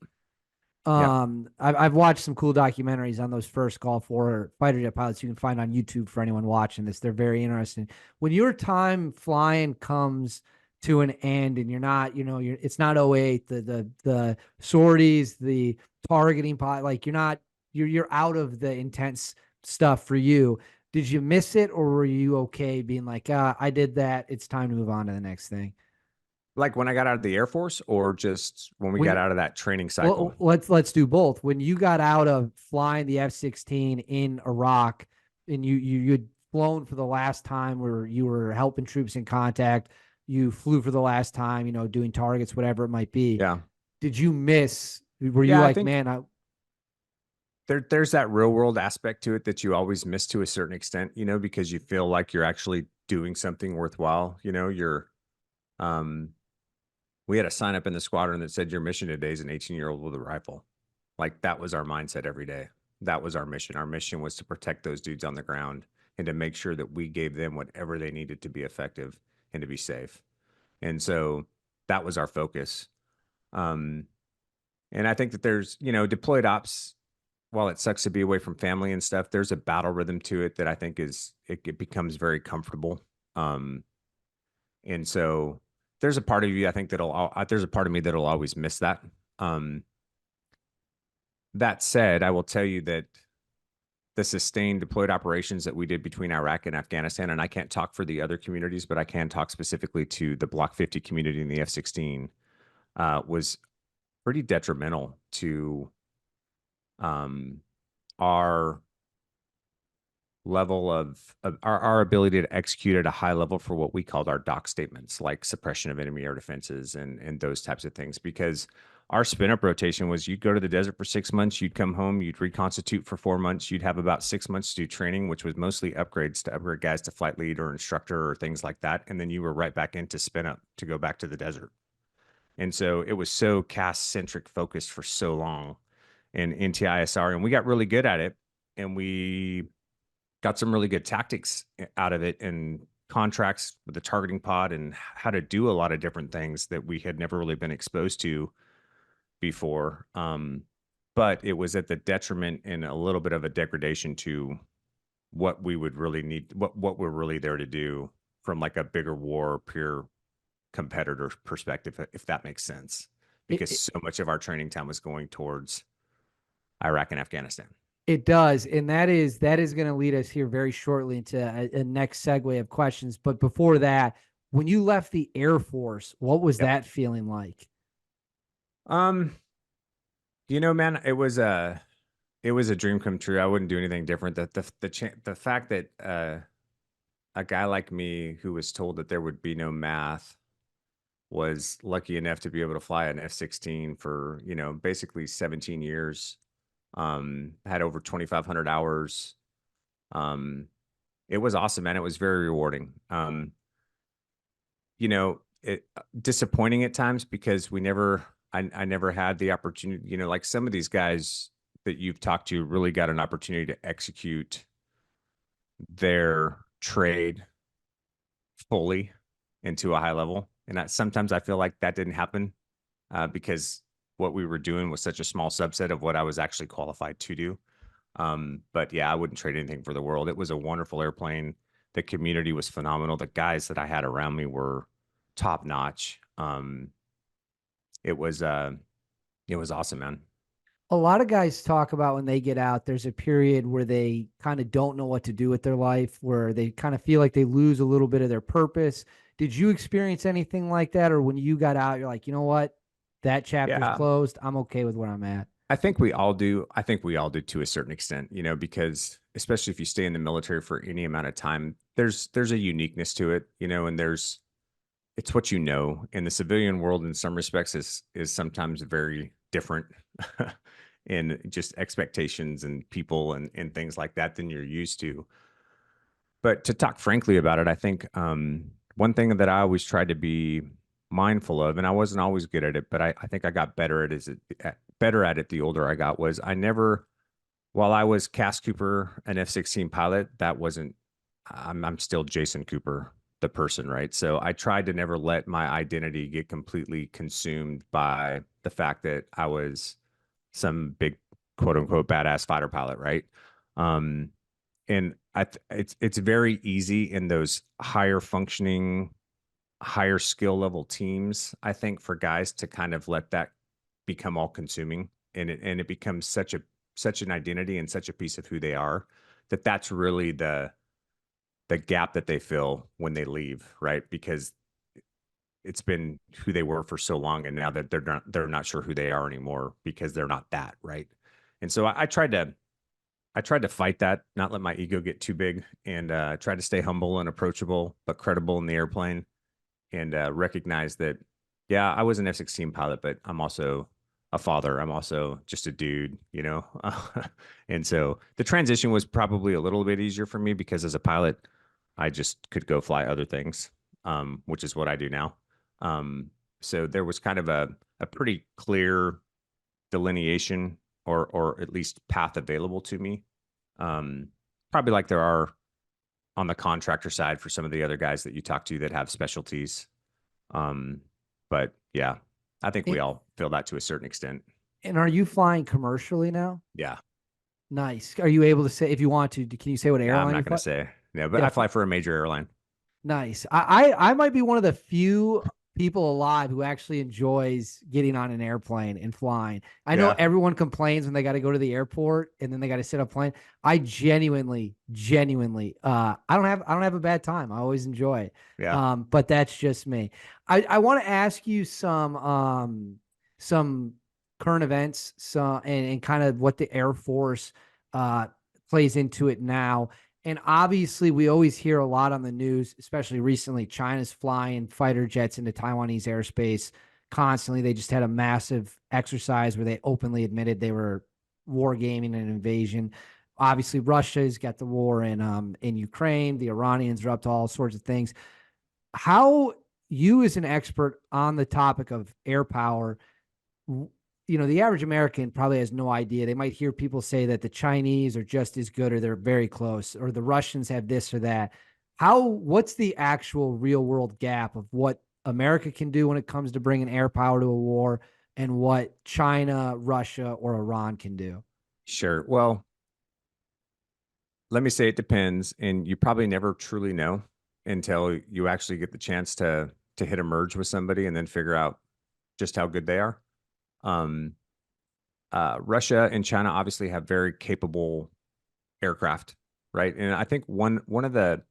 I've watched some cool documentaries on those first Gulf War fighter jet pilots you can find on YouTube for anyone watching this. They're very interesting. When your time flying comes to an end and you're not, it's not 08, the sorties, the targeting pilot, like you're out of the intense stuff for you. Did you miss it, or were you okay being like, I did that, it's time to move on to the next thing? Like when I got out of the Air Force, or just when we got out of that training cycle? Well, let's do both. When you got out of flying the F-16 in Iraq, and you'd flown for the last time, where you were helping troops in contact, you flew for the last time, doing targets, whatever it might be. Yeah. Did you miss? Were you like, man, there's that real world aspect to it that you always miss to a certain extent, because you feel like you're actually doing something worthwhile. We had a sign up in the squadron that said your mission today is an 18-year-old with a rifle. Like, that was our mindset every day. That was our mission. Our mission was to protect those dudes on the ground and to make sure that we gave them whatever they needed to be effective and to be safe. And so that was our focus. And I think that there's, deployed ops, while it sucks to be away from family and stuff, there's a battle rhythm to it that I think it becomes very comfortable. And so there's a part of you, I think, there's a part of me that'll always miss that. That said, I will tell you that the sustained deployed operations that we did between Iraq and Afghanistan, and I can't talk for the other communities, but I can talk specifically to the Block 50 community in the F-16, was pretty detrimental to our level of our ability to execute at a high level for what we called our doc statements, like suppression of enemy air defenses and those types of things. Because our spin up rotation was, you'd go to the desert for 6 months, you'd come home, you'd reconstitute for 4 months, you'd have about 6 months to do training, which was mostly upgrades to upgrade guys to flight lead or instructor or things like that. And then you were right back into spin up to go back to the desert. And so it was so CAS centric focused for so long in NTISR, and we got really good at it, and we got some really good tactics out of it, and contracts with the targeting pod and how to do a lot of different things that we had never really been exposed to before. But it was at the detriment and a little bit of a degradation to what we would really need, what we're really there to do from like a bigger war, peer competitor perspective, if that makes sense, because so much of our training time was going towards Iraq and Afghanistan. It does. And that is going to lead us here very shortly into a next segue of questions. But before that, when you left the Air Force, what was that feeling like? Man, it it was a dream come true. I wouldn't do anything different. The fact that a guy like me who was told that there would be no math was lucky enough to be able to fly an F-16 for, basically 17 years. Had over 2,500 hours. Um, it was awesome, man. It was very rewarding. Disappointing at times because I never had the opportunity, like some of these guys that you've talked to really got an opportunity to execute their trade fully into a high level. And sometimes I feel like that didn't happen because what we were doing was such a small subset of what I was actually qualified to do. But yeah, I wouldn't trade anything for the world. It was a wonderful airplane. The community was phenomenal. The guys that I had around me were top notch. It was awesome, man. A lot of guys talk about when they get out, there's a period where they kind of don't know what to do with their life, where they kind of feel like they lose a little bit of their purpose. Did you experience anything like that? Or when you got out, you're like, you know what? That chapter's Yeah, closed. I'm okay with where I'm at. I think we all do. I think we all do to a certain extent, because especially if you stay in the military for any amount of time, there's a uniqueness to it, and it's what you know. And the civilian world in some respects is sometimes very different in just expectations and people and things like that than you're used to. But to talk frankly about it, I think one thing that I always tried to be mindful of, and I wasn't always good at it, but I think I got better at it the older I got, was I never, while I was Cass Cooper, an F-16 pilot, that wasn't, I'm still Jason Cooper, the person, right? So I tried to never let my identity get completely consumed by the fact that I was some big quote unquote badass fighter pilot, right? Um, and it's very easy in those higher functioning, higher skill level teams, I think, for guys to kind of let that become all consuming, and it becomes such an identity and such a piece of who they are, that's really the gap that they fill when they leave, right? Because it's been who they were for so long, and now that they're not sure who they are anymore because they're not that, right? And so I tried to fight that, not let my ego get too big, and try to stay humble and approachable but credible in the airplane, and recognize that, yeah, I was an F-16 pilot, but I'm also a father. I'm also just a dude. And so the transition was probably a little bit easier for me because as a pilot, I just could go fly other things, which is what I do now. So there was kind of a pretty clear delineation, or at least path available to me. Probably like there are on the contractor side for some of the other guys that you talk to that have specialties. But yeah, I think we And, all feel that to a certain extent. and are you flying commercially now? Yeah. Nice. Are you able to say, if you want to, can you say what Yeah, I'm airline you not going fly? to say. Yeah, but Yeah. I fly for a major airline. Nice. I might be one of the few people alive who actually enjoys getting on an airplane and flying. I know Yeah. everyone complains when they got to go to the airport and then they got to sit up plane. I genuinely, I don't have a bad time. I always enjoy it. Yeah. But that's just me. I want to ask you some current events, and kind of what the Air Force plays into it now. And obviously, we always hear a lot on the news, especially recently. China's flying fighter jets into Taiwanese airspace constantly. They just had a massive exercise where they openly admitted they were wargaming an invasion. Obviously, Russia's got the war in Ukraine. The Iranians are up to all sorts of things. How, you as an expert on the topic of air power, the average American probably has no idea. They might hear people say that the Chinese are just as good or they're very close, or the Russians have this or that. What's the actual real world gap of what America can do when it comes to bringing air power to a war and what China, Russia, or Iran can do? Sure. Well, let me say it depends, and you probably never truly know until you actually get the chance to hit a merge with somebody and then figure out just how good they are. Um, Russia and China obviously have very capable aircraft, right? And I think one of the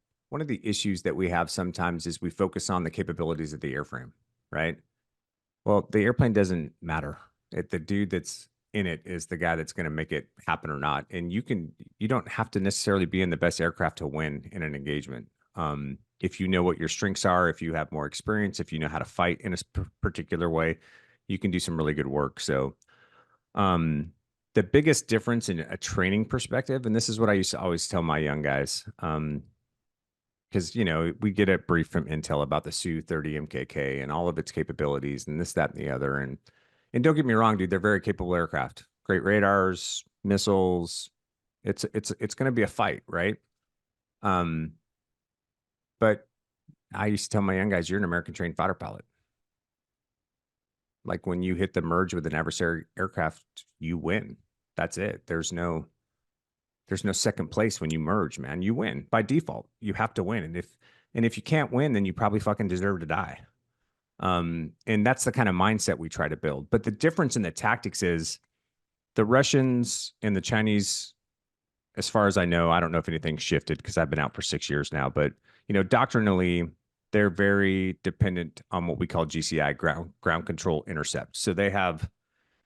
issues that we have sometimes is we focus on the capabilities of the airframe, right? Well, the airplane doesn't matter. The dude that's in it is the guy that's going to make it happen or not. And you don't have to necessarily be in the best aircraft to win in an engagement. If you know what your strengths are, if you have more experience, if you know how to fight in a particular way, you can do some really good work. So, the biggest difference in a training perspective, and this is what I used to always tell my young guys, because we get a brief from Intel about the Su-30 MKK and all of its capabilities and this, that, and the other. And don't get me wrong, dude, they're very capable aircraft, great radars, missiles. It's going to be a fight, right? But I used to tell my young guys, you're an American trained fighter pilot. Like when you hit the merge with an adversary aircraft, you win. That's it. There's no second place when you merge, man. You win by default. You have to win. And if you can't win, then you probably fucking deserve to die. And that's the kind of mindset we try to build. But the difference in the tactics is the Russians and the Chinese, as far as I know, I don't know if anything's shifted because I've been out for 6 years now, but doctrinally, they're very dependent on what we call GCI, ground control intercept. So they have,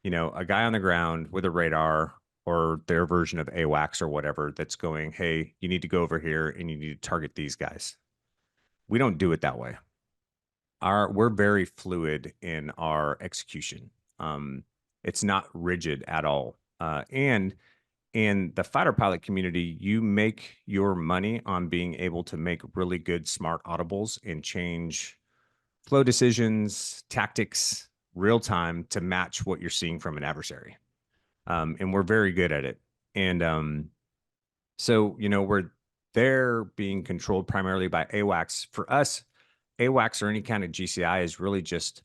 a guy on the ground with a radar or their version of AWACS or whatever that's going, hey, you need to go over here and you need to target these guys. We don't do it that way. We're very fluid in our execution. It's not rigid at all. And in the fighter pilot community, you make your money on being able to make really good, smart audibles and change flow decisions, tactics, real time to match what you're seeing from an adversary. And we're very good at it. And so, they're being controlled primarily by AWACS. For us, AWACS or any kind of GCI is really just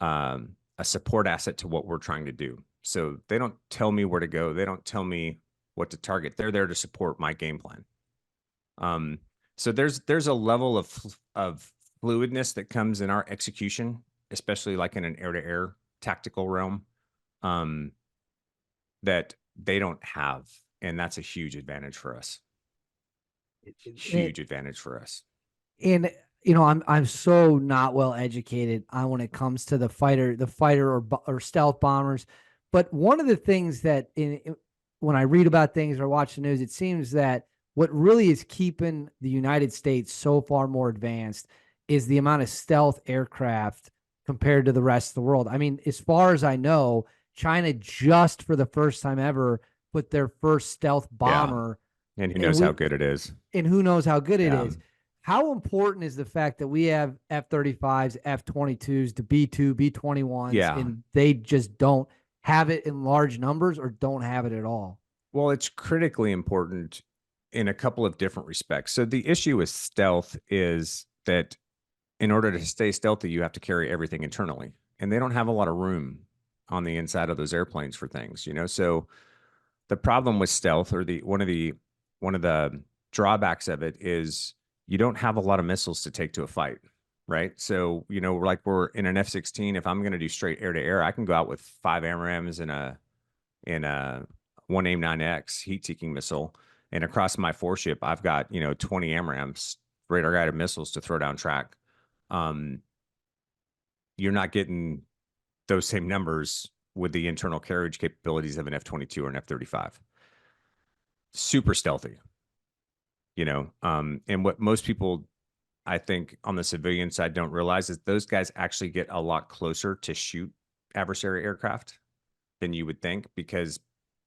a support asset to what we're trying to do. So they don't tell me where to go. They don't tell me what to target. They're there to support my game plan. So there's a level of fluidness that comes in our execution, especially like in an air-to-air tactical realm, that they don't have, and that's a huge advantage for us. Huge advantage for us. And I'm so not well educated on when it comes to the fighter or stealth bombers. But one of the things that when I read about things or watch the news, it seems that what really is keeping the United States so far more advanced is the amount of stealth aircraft compared to the rest of the world. I mean, as far as I know, China just for the first time ever put their first stealth bomber. Yeah. And who knows how good it is. And who knows how good it is. How important is the fact that we have F-35s, F-22s, the B-2, B-21s, and they just don't have it in large numbers or don't have it at all? Well, it's critically important in a couple of different respects. So the issue with stealth is that in order to stay stealthy, you have to carry everything internally. And they don't have a lot of room on the inside of those airplanes for things, So the problem with stealth, or one of the drawbacks of it, is you don't have a lot of missiles to take to a fight, right? So, we're in an F-16. If I'm going to do straight air to air, I can go out with 5 AMRAAMs and a one AIM-9X heat-seeking missile. And across my 4-ship, I've got, 20 AMRAAMs, radar-guided missiles to throw down track. You're not getting those same numbers with the internal carriage capabilities of an F-22 or an F-35. Super stealthy. And what most people, I think, on the civilian side don't realize is those guys actually get a lot closer to shoot adversary aircraft than you would think, because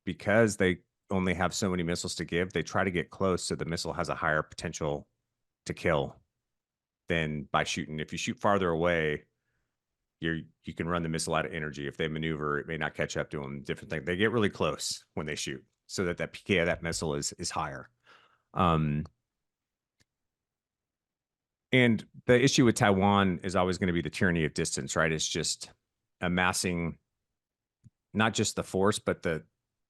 they only have so many missiles to give. They try to get close so the missile has a higher potential to kill than by shooting. If you shoot farther away, you can run the missile out of energy. If they maneuver, it may not catch up to them. Different thing. They get really close when they shoot, so that PK of that missile is higher. And the issue with Taiwan is always going to be the tyranny of distance, right? It's just amassing not just the force, but the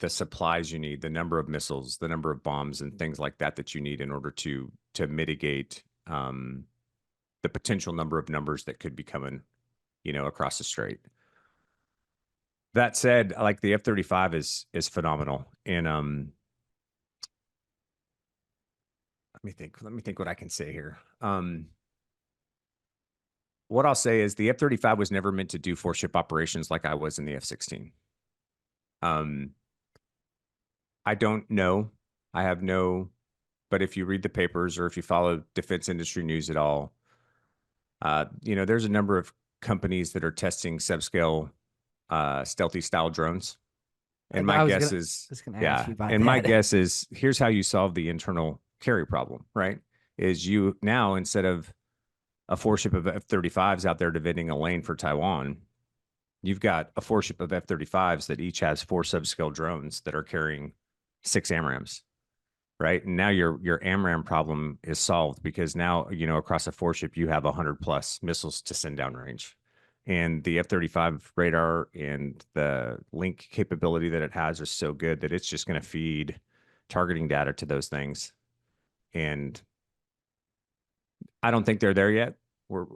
supplies you need, the number of missiles, the number of bombs and things like that you need in order to mitigate the potential number of numbers that could be coming, across the strait. That said, like the F-35 is phenomenal. And let me think what I can say here. What I'll say is the F-35 was never meant to do 4-ship operations like I was in the F-16. Um, I don't know. I have no, but if you read the papers or if you follow defense industry news at all, there's a number of companies that are testing subscale stealthy style drones. And my I was guess gonna is, just gonna ask yeah. you about And my that. guess is here's how you solve the internal carry problem, right? Is you now, instead of a four ship of F-35s out there defending a lane for Taiwan, you've got a four ship of F-35s that each has 4 subscale drones that are carrying 6 AMRAAMs, right? And now your AMRAAM problem is solved because now, across a 4 ship, you have 100 plus missiles to send downrange. And the F-35 radar and the link capability that it has is so good that it's just going to feed targeting data to those things. And I don't think they're there yet.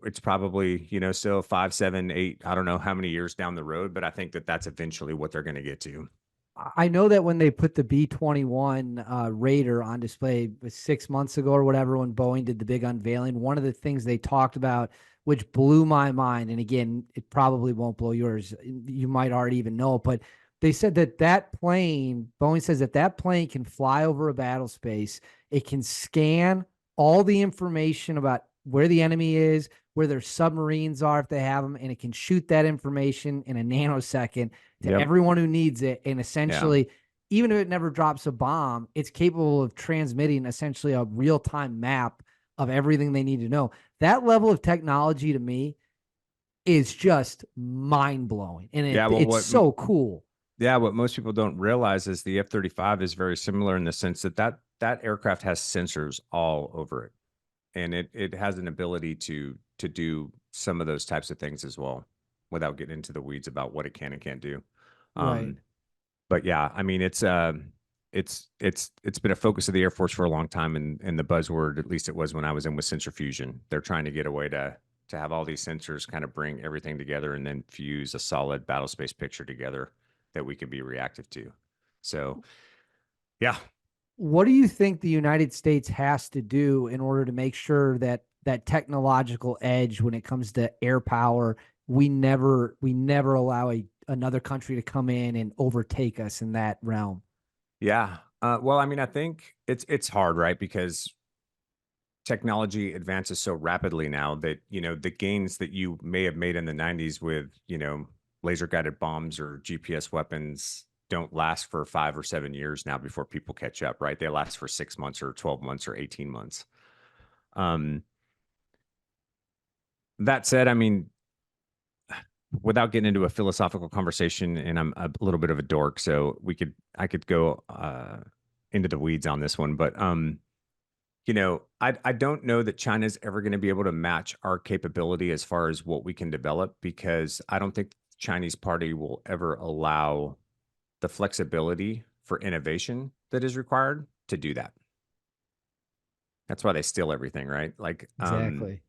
It's probably, still 5, 7, 8, I don't know how many years down the road, but I think that that's eventually what they're going to get to. I know that when they put the B-21 Raider on display 6 months ago or whatever, when Boeing did the big unveiling, one of the things they talked about, which blew my mind, and again, it probably won't blow yours. You might already even know it, but they said that that plane, Boeing says that that plane can fly over a battle space. It can scan all the information about where the enemy is, where their submarines are if they have them, and it can shoot that information in a nanosecond to Yep. everyone who needs it. And Yeah. essentially, even if it never drops a bomb, it's capable of transmitting essentially a real time map of everything they need to know. That level of technology to me is just mind blowing. And Yeah. Well, it's so cool. what most people don't realize is the F-35 is very similar in the sense that aircraft has sensors all over it, and it has an ability to do some of those types of things as well, without getting into the weeds about what it can and can't do. Right. Um, but yeah, I mean, it's been a focus of the Air Force for a long time, and the buzzword, at least it was when I was in, with sensor fusion. They're trying to get a way to have all these sensors kind of bring everything together and then fuse a solid battle space picture together that we can be reactive to. So yeah. What do you think the United States has to do in order to make sure that that technological edge when it comes to air power, we never allow another country to come in and overtake us in that realm? Yeah. Well, I mean, I think it's hard, right? Because technology advances so rapidly now that, the gains that you may have made in the 90s with, laser guided bombs or GPS weapons don't last for 5 or 7 years now before people catch up, right? They last for 6 months or 12 months or 18 months. Um, that said, I mean, without getting into a philosophical conversation, and I'm a little bit of a dork, so I could go into the weeds on this one, but I don't know that China's ever going to be able to match our capability as far as what we can develop, because I don't think the Chinese party will ever allow the flexibility for innovation that is required to do that. That's why they steal everything, right? Like, Exactly.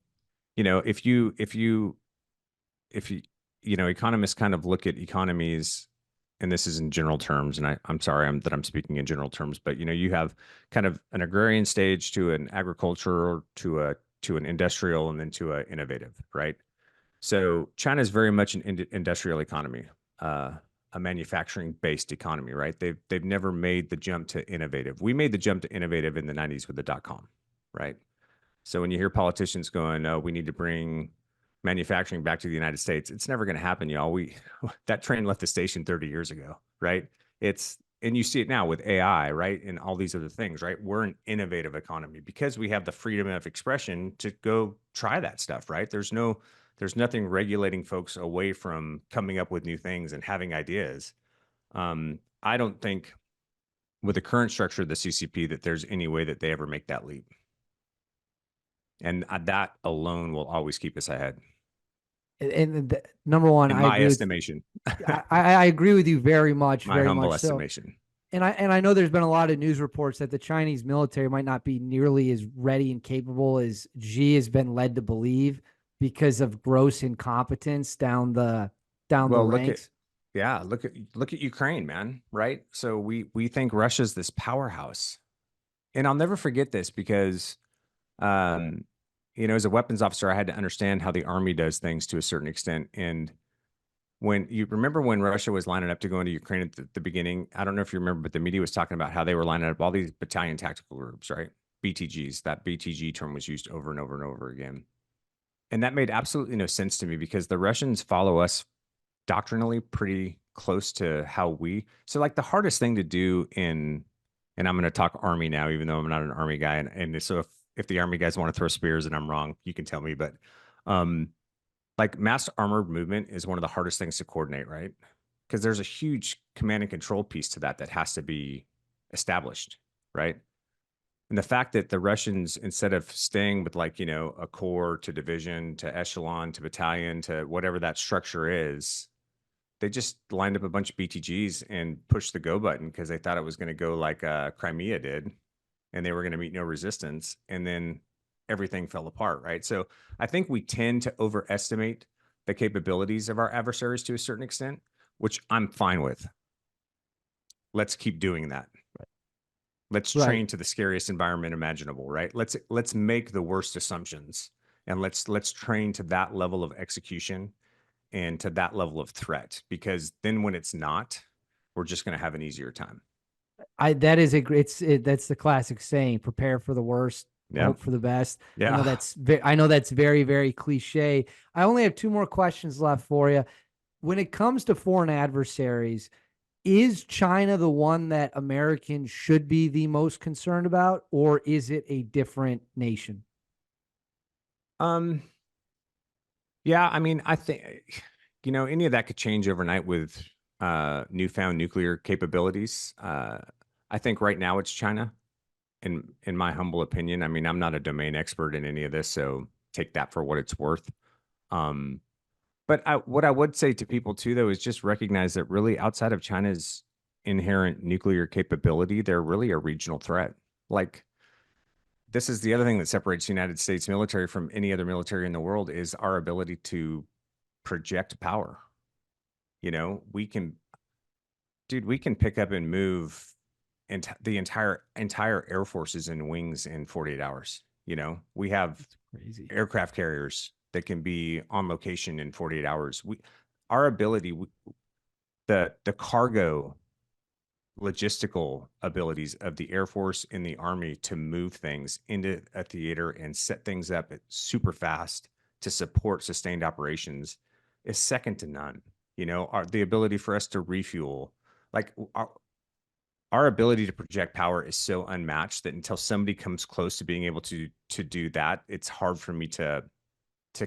if you economists kind of look at economies, and this is in general terms, and I'm sorry that I'm speaking in general terms, but you have kind of an agrarian stage to an agricultural to an industrial and then to a innovative, right? So China is very much an industrial economy, uh, a manufacturing based economy, right? They've never made the jump to innovative. We made the jump to innovative in the 90s with the .com, right? So when you hear politicians going, "Oh, we need to bring manufacturing back to the United States," it's never going to happen, y'all. We that train left the station 30 years ago, right? And you see it now with AI, right? And all these other things, right? We're an innovative economy because we have the freedom of expression to go try that stuff, right? There's nothing regulating folks away from coming up with new things and having ideas. I don't think with the current structure of the CCP that there's any way that they ever make that leap. And that alone will always keep us ahead, Number one, in I my agree with estimation. I agree with you My very humble much so. estimation. And I know there's been a lot of news reports that the Chinese military might not be nearly as ready and capable as Xi has been led to believe because of gross incompetence down the Well, look at ranks. yeah, look at Ukraine, man, right? So we think Russia's this powerhouse. And I'll never forget this because um as a weapons officer, I had to understand how the army does things to a certain extent. And when you remember when Russia was lining up to go into Ukraine at the beginning, I don't know if you remember, but the media was talking about how they were lining up all these battalion tactical groups, right? BTGs. That BTG term was used over and over and over again. And that made absolutely no sense to me because the Russians follow us doctrinally pretty close to how we. So like the hardest thing to do in, and I'm going to talk army now, even though I'm not an army guy. And so if the army guys want to throw spears and I'm wrong, you can tell me. But um, like mass armored movement is one of the hardest things to coordinate, right? Because there's a huge command and control piece to that that has to be established, right? And the fact that the Russians, instead of staying with like, a corps to division to echelon to battalion to whatever that structure is, they just lined up a bunch of BTGs and pushed the go button because they thought it was going to go like Crimea did, and they were going to meet no resistance. And then everything fell apart, right? So I think we tend to overestimate the capabilities of our adversaries to a certain extent, which I'm fine with. Let's keep doing that. Let's train to the scariest environment imaginable, right? Let's make the worst assumptions and let's train to that level of execution and to that level of threat, because then when it's not, we're just going to have an easier time. That is that's the classic saying, prepare for the worst, Yeah. hope for the best. Yeah. I know that's very, very cliche. I only have two more questions left for you. When it comes to foreign adversaries, is China the one that Americans should be the most concerned about, or is it a different nation? Yeah, I mean, I think, any of that could change overnight with newfound nuclear capabilities. I think right now it's China, in my humble opinion. I mean, I'm not a domain expert in any of this, so take that for what it's worth. But what I would say to people too, though, is just recognize that really outside of China's inherent nuclear capability, they're really a regional threat. Like, this is the other thing that separates the United States military from any other military in the world is our ability to project power. We can, dude, we can pick up and move the entire air forces and wings in 48 hours. We have Crazy aircraft carriers that can be on location in 48 hours. Our ability, the cargo logistical abilities of the Air Force and the Army to move things into a theater and set things up super fast to support sustained operations is second to none. The ability for us to refuel, like our ability to project power is so unmatched that until somebody comes close to being able to do that, it's hard for me to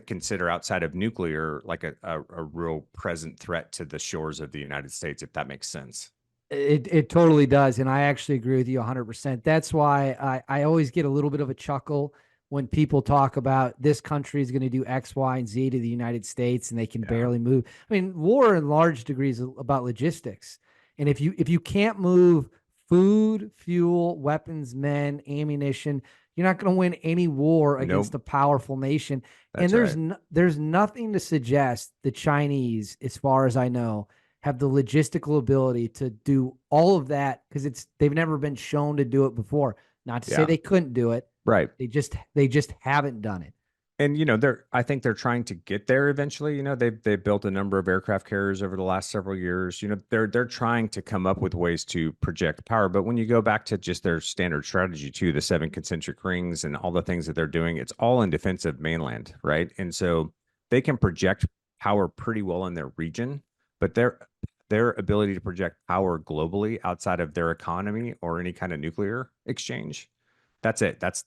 consider outside of nuclear like a real present threat to the shores of the United States, if that makes sense. It totally does. And I actually agree with you 100%. That's why I always get a little bit of a chuckle when people talk about this country is going to do X, Y, and Z to the United States and they can barely move. I mean, war in large degrees is about logistics. And if you can't move food, fuel, weapons, men, ammunition, you're not going to win any war against a powerful nation. That's and there's nothing to suggest the Chinese, as far as I know, have the logistical ability to do all of that because they've never been shown to do it before. Not to say they couldn't do it. Right. They just haven't done it. And I think they're trying to get there eventually. They've built a number of aircraft carriers over the last several years. They're trying to come up with ways to project power. But when you go back to just their standard strategy too, the 7 concentric rings and all the things that they're doing, it's all in defense of mainland, right? And so they can project power pretty well in their region, but their ability to project power globally outside of their economy or any kind of nuclear exchange, that's it. That's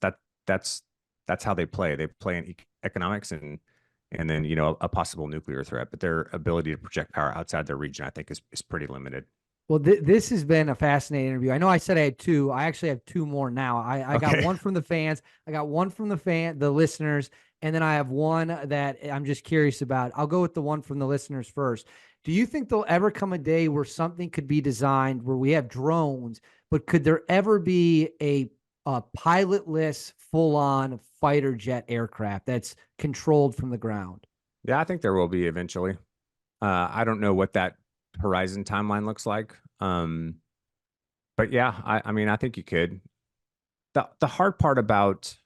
how they play. They play in economics and then a possible nuclear threat. But their ability to project power outside their region, I think, is pretty limited. Well, this has been a fascinating interview. I know I said I had two. I actually have two more now. I got one from the fans. I got one from the listeners, and then I have one that I'm just curious about. I'll go with the one from the listeners first. Do you think there'll ever come a day where something could be designed where we have drones, but could there ever be a pilotless, full-on fighter jet aircraft that's controlled from the ground? Yeah, I think there will be eventually. I don't know what that horizon timeline looks like. But yeah, I mean, I think you could. The hard part about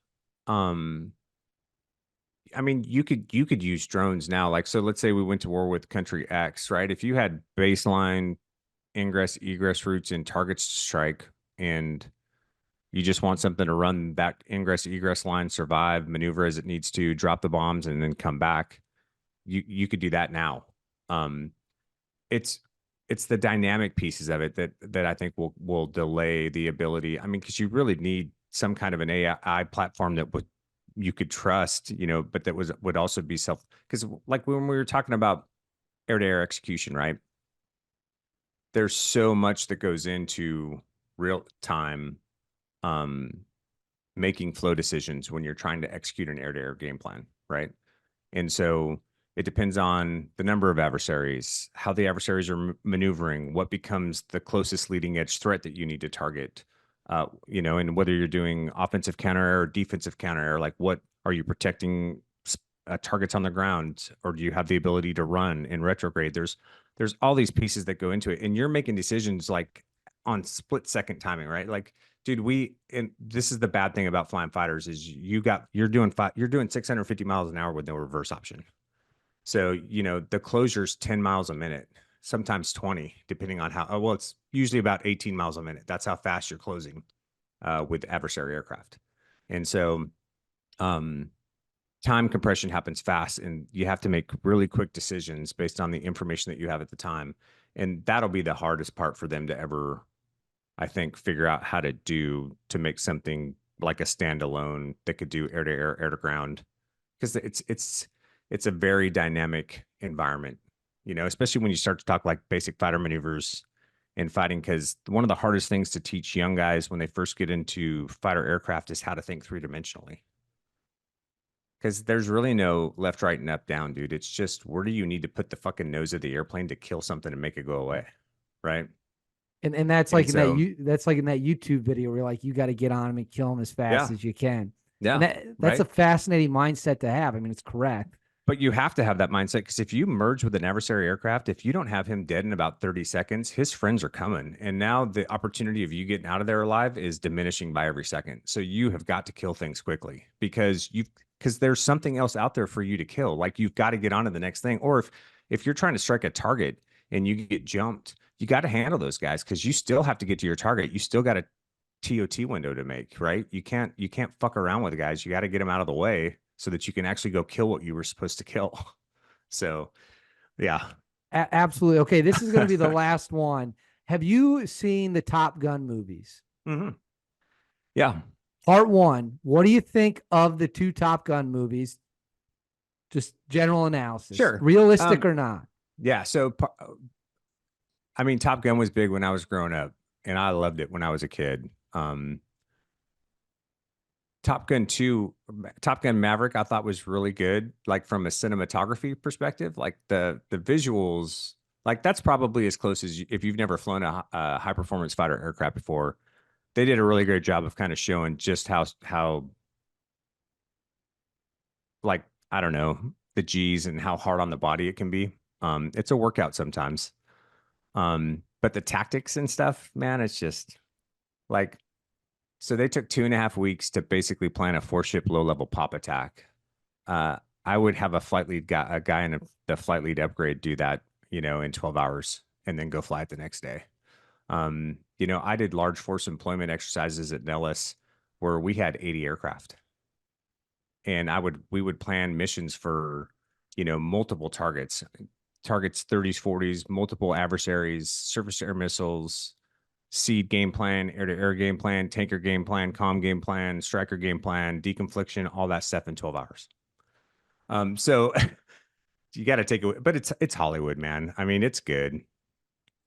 I mean, you could use drones now. Like, so let's say we went to war with country X, right? If you had baseline ingress egress routes and targets to strike, and you just want something to run that ingress egress line, survive, maneuver as it needs to, drop the bombs, and then come back, you could do that now. Um, it's it's the dynamic pieces of it that I think will delay the ability. I mean, because you really need some kind of an AI platform that would you could trust, but that would also be self. Because like when we were talking about air to air execution, right? There's so much that goes into real time um, making flow decisions when you're trying to execute an air to air game plan, right? And so it depends on the number of adversaries, how the adversaries are maneuvering, what becomes the closest leading edge threat that you need to target, and whether you're doing offensive counter air or defensive counter air, like what are you protecting targets on the ground, or do you have the ability to run in retrograde? There's all these pieces that go into it, and you're making decisions like on split second timing, right? Like, dude, and this is the bad thing about flying fighters is you're doing 650 miles an hour with no reverse option. So, the closure's 10 miles a minute, sometimes 20, depending on well, it's usually about 18 miles a minute. That's how fast you're closing with adversary aircraft. And so time compression happens fast, and you have to make really quick decisions based on the information that you have at the time. And that'll be the hardest part for them to ever, I think, figure out how to do to make something like a standalone that could do air to air, air to ground, because it's a very dynamic environment, especially when you start to talk like basic fighter maneuvers and fighting. Because one of the hardest things to teach young guys when they first get into fighter aircraft is how to think three dimensionally. Because there's really no left, right, and up, down, dude. It's just where do you need to put the fucking nose of the airplane to kill something and make it go away, right? And that's like And so, that's like in that YouTube video where you're like, you got to get on him and kill him as fast yeah, as you can. And yeah, that's a right. fascinating mindset to have. I mean, it's correct. But you have to have that mindset, because if you merge with an adversary aircraft, if you don't have him dead in about 30 seconds, his friends are coming. And now the opportunity of you getting out of there alive is diminishing by every second. So you have got to kill things quickly, because there's something else out there for you to kill. Like, you've got to get on to the next thing. Or if you're trying to strike a target and you get jumped, you got to handle those guys, because you still have to get to your target. You still got a TOT window to make, right? You can't fuck around with the guys. You got to get them out of the way so that you can actually go kill what you were supposed to kill. So, yeah. Absolutely. Okay, this is going to be the last one. Have you seen the Top Gun movies? Mm-hmm. Yeah. Part one. What do you think of the two Top Gun movies? Just general analysis. Sure. Realistic or not? Yeah. So, I mean, Top Gun was big when I was growing up, and I loved it when I was a kid. Top Gun 2, Top Gun Maverick, I thought was really good, like from a cinematography perspective, like the visuals, like that's probably as close as if you've never flown a high performance fighter aircraft before. They did a really great job of kind of showing just how like, I don't know, the G's and how hard on the body it can be. It's a workout sometimes. But the tactics and stuff, man, it's just like, so they took 2.5 weeks to basically plan a 4-ship low-level pop attack. I would have a flight lead guy, in the flight lead upgrade, do that, in 12 hours and then go fly it the next day. I did large force employment exercises at Nellis where we had 80 aircraft, and we would plan missions for, multiple targets, 30s, 40s, multiple adversaries, surface air missiles, seed game plan, air to air game plan, tanker game plan, comm game plan, striker game plan, deconfliction, all that stuff in 12 hours. So you got to take it, but it's Hollywood, man. I mean, it's good.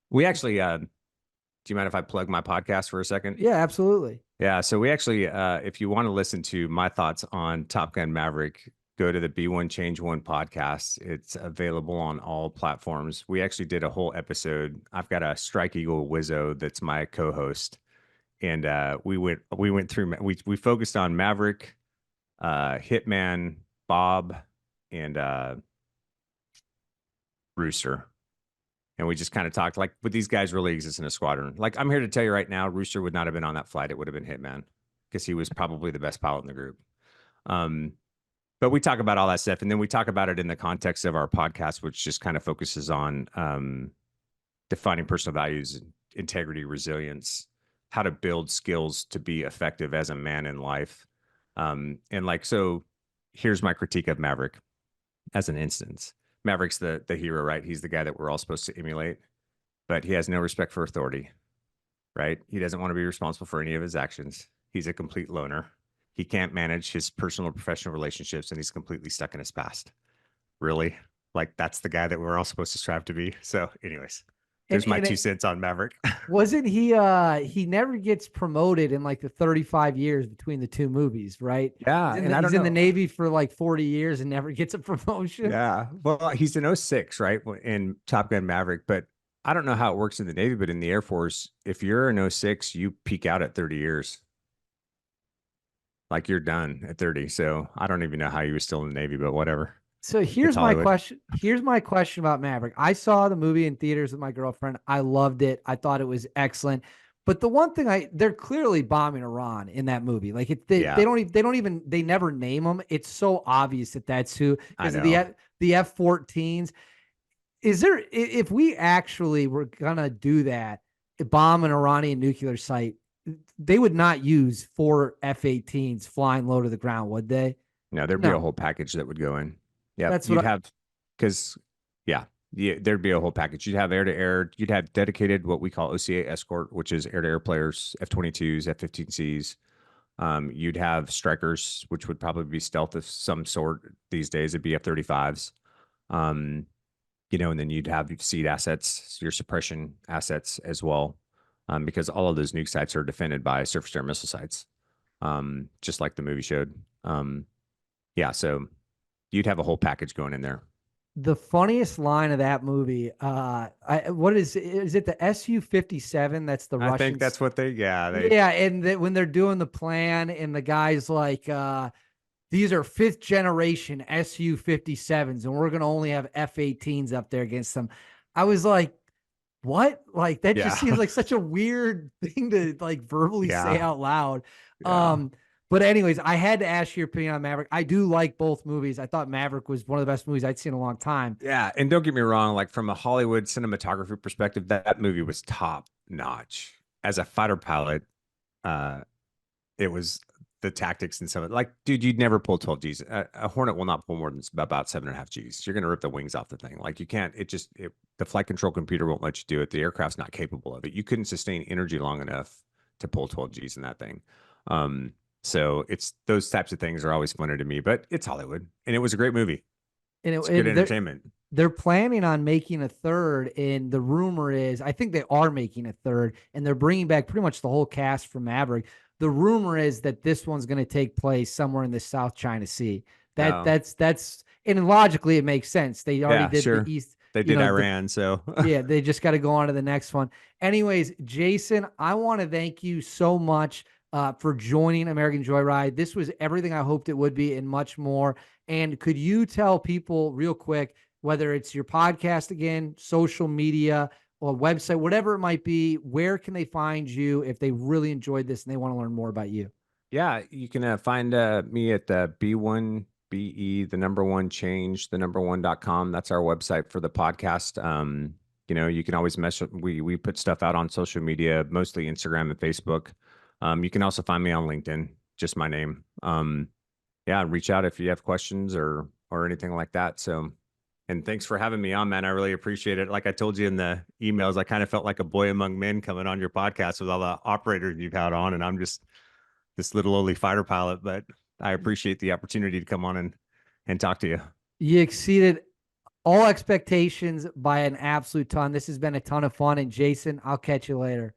We actually, do you mind if I plug my podcast for a second? Yeah, absolutely. Yeah. So we actually, if you want to listen to my thoughts on Top Gun Maverick, go to the B1 Change One podcast. It's available on all platforms. We actually did a whole episode. I've got a Strike Eagle Wizzo that's my co-host, and we went through. We focused on Maverick, Hitman, Bob, and Rooster, and we just kind of talked like, would these guys really exist in a squadron? Like, I'm here to tell you right now, Rooster would not have been on that flight. It would have been Hitman, because he was probably the best pilot in the group. but we talk about all that stuff, and then we talk about it in the context of our podcast, which just kind of focuses on defining personal values, integrity, resilience, how to build skills to be effective as a man in life. And like, so here's my critique of Maverick as an instance. Maverick's the hero, right? He's the guy that we're all supposed to emulate, but he has no respect for authority, right? He doesn't want to be responsible for any of his actions. He's a complete loner. He can't manage his personal or professional relationships, and he's completely stuck in his past. Really? Like, that's the guy that we're all supposed to strive to be. So, anyways, there's my 2 cents on Maverick. Wasn't he never gets promoted in like the 35 years between the two movies, right? Yeah. And I don't he's in the know. Navy for like 40 years and never gets a promotion. Yeah. Well, he's in '06, right? In Top Gun Maverick. But I don't know how it works in the Navy, but in the Air Force, if you're in '06, you peak out at 30 years. Like, you're done at 30. So I don't even know how he was still in the Navy, but whatever. So here's my question. Here's my question about Maverick. I saw the movie in theaters with my girlfriend. I loved it. I thought it was excellent. But the one thing they're clearly bombing Iran in that movie. Like they never name them. It's so obvious that that's who, because of the F-14s. Is there, if we actually were gonna do that, bomb an Iranian nuclear site, they would not use 4 F-18s flying low to the ground, would they? No, there'd be a whole package that would go in. Yeah, that's you'd have, because there'd be a whole package. You'd have air to air. You'd have dedicated what we call OCA escort, which is air to air players, F-22s, F-15Cs. You'd have strikers, which would probably be stealth of some sort these days. It'd be F-35s. And then you'd have seed assets, your suppression assets as well, because all of those nuke sites are defended by surface-to-air missile sites, just like the movie showed. So you'd have a whole package going in there. The funniest line of that movie, what is it the Su-57? That's the Russians. I think that's what and when they're doing the plan, and the guy's like, these are 5th generation Su-57s, and we're gonna only have F-18s up there against them. I was like, what? Like, that just seems like such a weird thing to like verbally say out loud. But anyways, I had to ask your opinion on Maverick. I do like both movies. I thought Maverick was one of the best movies I'd seen in a long time. Yeah, and don't get me wrong, like, from a Hollywood cinematography perspective, that movie was top notch. As a fighter pilot, it was the tactics and some of it. Like, dude, you'd never pull 12 Gs. A Hornet will not pull more than about 7.5 Gs. You're going to rip the wings off the thing. Like, you can't, the flight control computer won't let you do it. The aircraft's not capable of it. You couldn't sustain energy long enough to pull 12 Gs in that thing. So it's those types of things are always funny to me, but it's Hollywood, and it was a great movie. And it's good entertainment. They're planning on making a third, and the rumor is, I think they are making a third, and they're bringing back pretty much the whole cast from Maverick. The rumor is that this one's going to take place somewhere in the South China Sea. That's and logically it makes sense. They already did the East. They did Iran, so yeah, they just got to go on to the next one. Anyways, Jason, I want to thank you so much for joining American Joyride. This was everything I hoped it would be and much more. And could you tell people real quick, whether it's your podcast again, social media, or website, whatever it might be, where can they find you if they really enjoyed this and they want to learn more about you? Yeah, you can find me at B1BE, the number one change, the number one.com. That's our website for the podcast. You can always message. We put stuff out on social media, mostly Instagram and Facebook. You can also find me on LinkedIn, just my name. Reach out if you have questions or anything like that. So, and thanks for having me on, man. I really appreciate it. Like I told you in the emails, I kind of felt like a boy among men coming on your podcast with all the operators you've had on, and I'm just this little lowly fighter pilot, but I appreciate the opportunity to come on and talk to you. You exceeded all expectations by an absolute ton. This has been a ton of fun. And Jason, I'll catch you later.